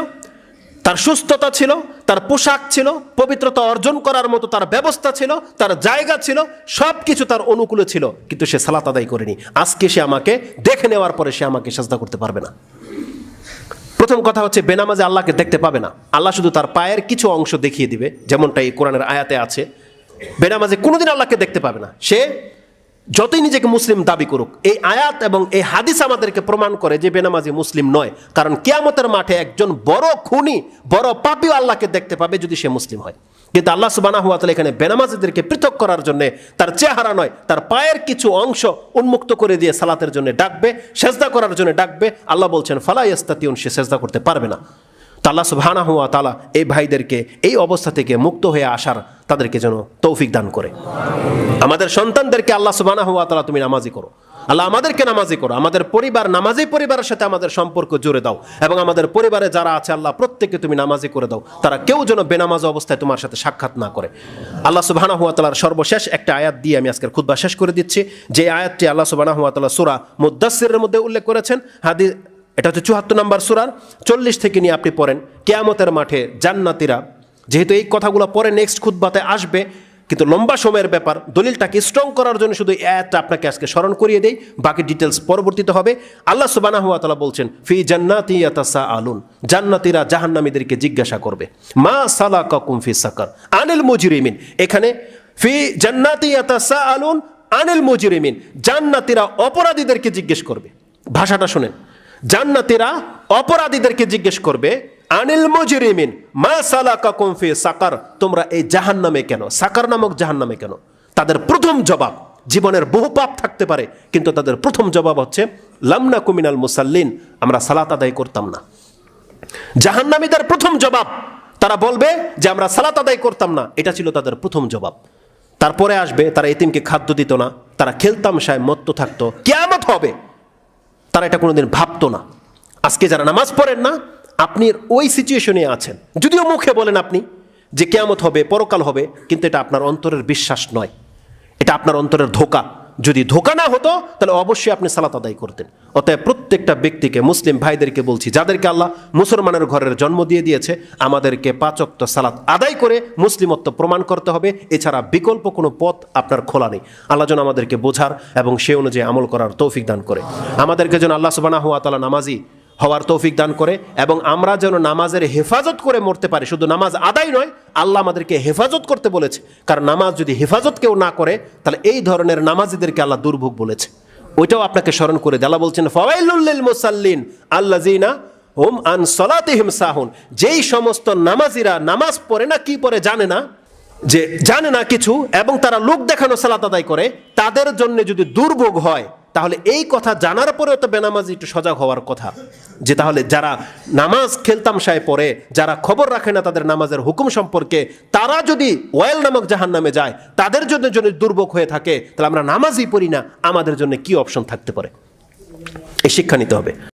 তার সুস্থতা ছিল, তার পোশাক ছিল, পবিত্রতা অর্জন করার মতো তার ব্যবস্থা ছিল, তার জায়গা ছিল, সব কিছু তার অনুকূলে ছিল, কিন্তু সে সালাত আদায় করেনি। আজকে সে আমাকে দেখে নেওয়ার পরে সে আমাকে সাজদা করতে পারবে না। প্রথম কথা হচ্ছে বেনামাজে আল্লাহকে দেখতে পাবে না। আল্লাহ শুধু তার পায়ের কিছু অংশ দেখিয়ে দিবে, যেমনটা এই কোরআনের আয়াতে আছে। বেনামাজে কোনোদিন আল্লাহকে দেখতে পাবে না। সে যতই নিজেকে মুসলিম দাবি করুক, এই আয়াত এবং এই হাদিস আমাদেরকে প্রমাণ করে যে বেনামাজি মুসলিম নয়। কারণ কিয়ামতের মাঠে একজন বড় খুনি, বড় পাপীও আল্লাহকে দেখতে পাবে যদি সে মুসলিম হয়। কিন্তু আল্লাহ সুবহানাহু ওয়া তাআলা এখানে বেনামাজিদেরকে পৃথক করার জন্য তার চেহারা নয়, তার পায়ের কিছু অংশ উন্মুক্ত করে দিয়ে সালাতের জন্য ডাকবে, সেজদা করার জন্য ডাকবে। আল্লাহ বলছেন ফালা ইস্তাতিউন, সে সেজদা করতে পারবে না। তো আল্লাহ সুবহানাহু ওয়া তাআলা এই ভাইদেরকে এই অবস্থা থেকে মুক্ত হয়ে আসার তাদেরকে যেন তৌফিক দান করে। আমাদের সন্তানদেরকে আল্লাহ সুবহানাহু ওয়া তাআলা তুমি নামাজি করো, আল্লাহ আমাদেরকে নামাজি করো। আমাদের পরিবার, নামাজি পরিবারের সাথে আমাদের সম্পর্ক জুড়ে দাও এবং আমাদের পরিবারে যারা আছে আল্লাহ প্রত্যেককে তুমি নামাজি করে দাও। তারা কেউ যেন বেনামাজ অবস্থায় তোমার সাথে সাক্ষাৎ না করে। আল্লাহ সুবহানাহু ওয়া তাআলার সর্বশেষ একটা আয়াত দিয়ে আমি আজকের খুতবা শেষ করে দিচ্ছি। যে আয়াতটি আল্লাহ সুবহানাহু ওয়া তাআলা সূরা মুদ্দাসসিরের মধ্যে উল্লেখ করেছেন। হাদিস এটা হচ্ছে ৭৪ নম্বর সূরার ৪০ থেকে নিয়ে আপনি পড়েন। কিয়ামতের মাঠে জান্নাতীরা, যেহেতু এই কথাগুলো পরে নেক্সট খুতবাতে আসবে, কিন্তু লম্বা সময়ের ব্যাপার, দলিলটাকে স্ট্রং করার জন্য শুধু এই আয়াতটা আপনাকে আজকে স্মরণ করিয়ে দেই, বাকি ডিটেলস পরবর্তীতে হবে। আল্লাহ সুবহানাহু ওয়া তাআলা বলছেন ফি জান্নাতি ইয়াতাসাআলুন, জান্নাতীরা জাহান্নামীদেরকে জিজ্ঞাসা করবে মা সালাকাকুম ফি সাকার আনিল মুজরিমিন। এখানে ফি জান্নাতি ইয়াতাসাআলুন আনিল মুজরিমিন, জান্নাতীরা অপরাধীদেরকে জিজ্ঞেস করবে। ভাষাটা শুনেন, জান্নাতীরা অপরাধীদেরকে জিজ্ঞেস করবে আনিল মুজরিমিন মা সালাকাকুম ফি সাকার, তোমরা এই জাহান্নামে কেন, সাকার নামক জাহান্নামে কেন। তাদের প্রথম জবাব, জীবনের বহু পাপ থাকতে পারে কিন্তু তাদের প্রথম জবাব হচ্ছে লাম নাকু মিনাল মুসাল্লিন, আমরা সালাত আদায় করতাম না। জাহান্নামীদের প্রথম জবাব, তারা বলবে যে আমরা সালাত আদায় করতাম না, এটা ছিল তাদের প্রথম জবাব। তারপরে আসবে তারা এতিমকে খাদ্য দিত না, তারা খেলতামশায় মত্ত থাকতো, কিয়ামত হবে তারা এটা কোনোদিন ভাবতো না। আজকে যারা নামাজ পড়েন না, আপনি ওই সিচুয়েশনে আছেন। যদিও মুখে বলেন আপনি যে কিয়ামত হবে, পরকাল হবে, কিন্তু এটা আপনার অন্তরের বিশ্বাস নয়, এটা আপনার অন্তরের ধোঁকা। যদি ধোঁকা না হতো তাহলে অবশ্যই আপনি সালাত আদায় করতেন। অতএব প্রত্যেকটা ব্যক্তিকে, মুসলিম ভাইদেরকে বলছি, যাদেরকে আল্লাহ মুসলমানের ঘরের জন্ম দিয়ে দিয়েছে, আমাদেরকে ৫ ওয়াক্ত সালাত আদায় করে মুসলিমত্ব প্রমাণ করতে হবে। এছাড়া বিকল্প কোনো পথ আপনার খোলা নেই। আল্লাহ যেন আমাদেরকে বোঝার এবং সে অনুযায়ী আমল করার তৌফিক দান করে। আমাদেরকে যেন আল্লাহ সুবহানাহু ওয়া তাআলা নামাজি হওয়ার তৌফিক দান করে এবং আমরা যেন নামাজের হেফাজত করে মরতে পারি। শুধু নামাজ আদায় নয়, আল্লাহ আমাদেরকে হেফাজত করতে বলেছে। কারণ নামাজ যদি হেফাজত কেউ না করে তাহলে এই ধরনের নামাজিদেরকে আল্লাহ দুর্ভোগ বলেছে। ওইটাও আপনাকে স্মরণ করে দেয়। আল্লাহ বলছেন ফাওয়াইলুল লিল মুসাল্লিন আল্লাযিনা হুম আন সালাতিহিম সাহুন, যেই সমস্ত নামাজিরা নামাজ পড়ে না, কি পড়ে জানে না, যে জানে না কিছু এবং তারা লোক দেখানো সালাত আদায় করে, তাদের জন্য যদি দুর্ভোগ হয় তাহলে এই কথা জানার পরেও তো বেনামাজি একটু সজাগ হওয়ার কথা। যে তাহলে যারা নামাজ খেলতামশায় পড়ে, যারা খবর রাখে না তাদের নামাজের হুকুম সম্পর্কে, তারা যদি ওয়াইল নামক জাহান্নামে যায়, তাদের জন্য যদি দুর্ভোগ হয়ে থাকে, তাহলে আমরা নামাজই পড়ি না, আমাদের জন্য কি অপশন থাকতে পারে? এই শিক্ষা নিতে হবে।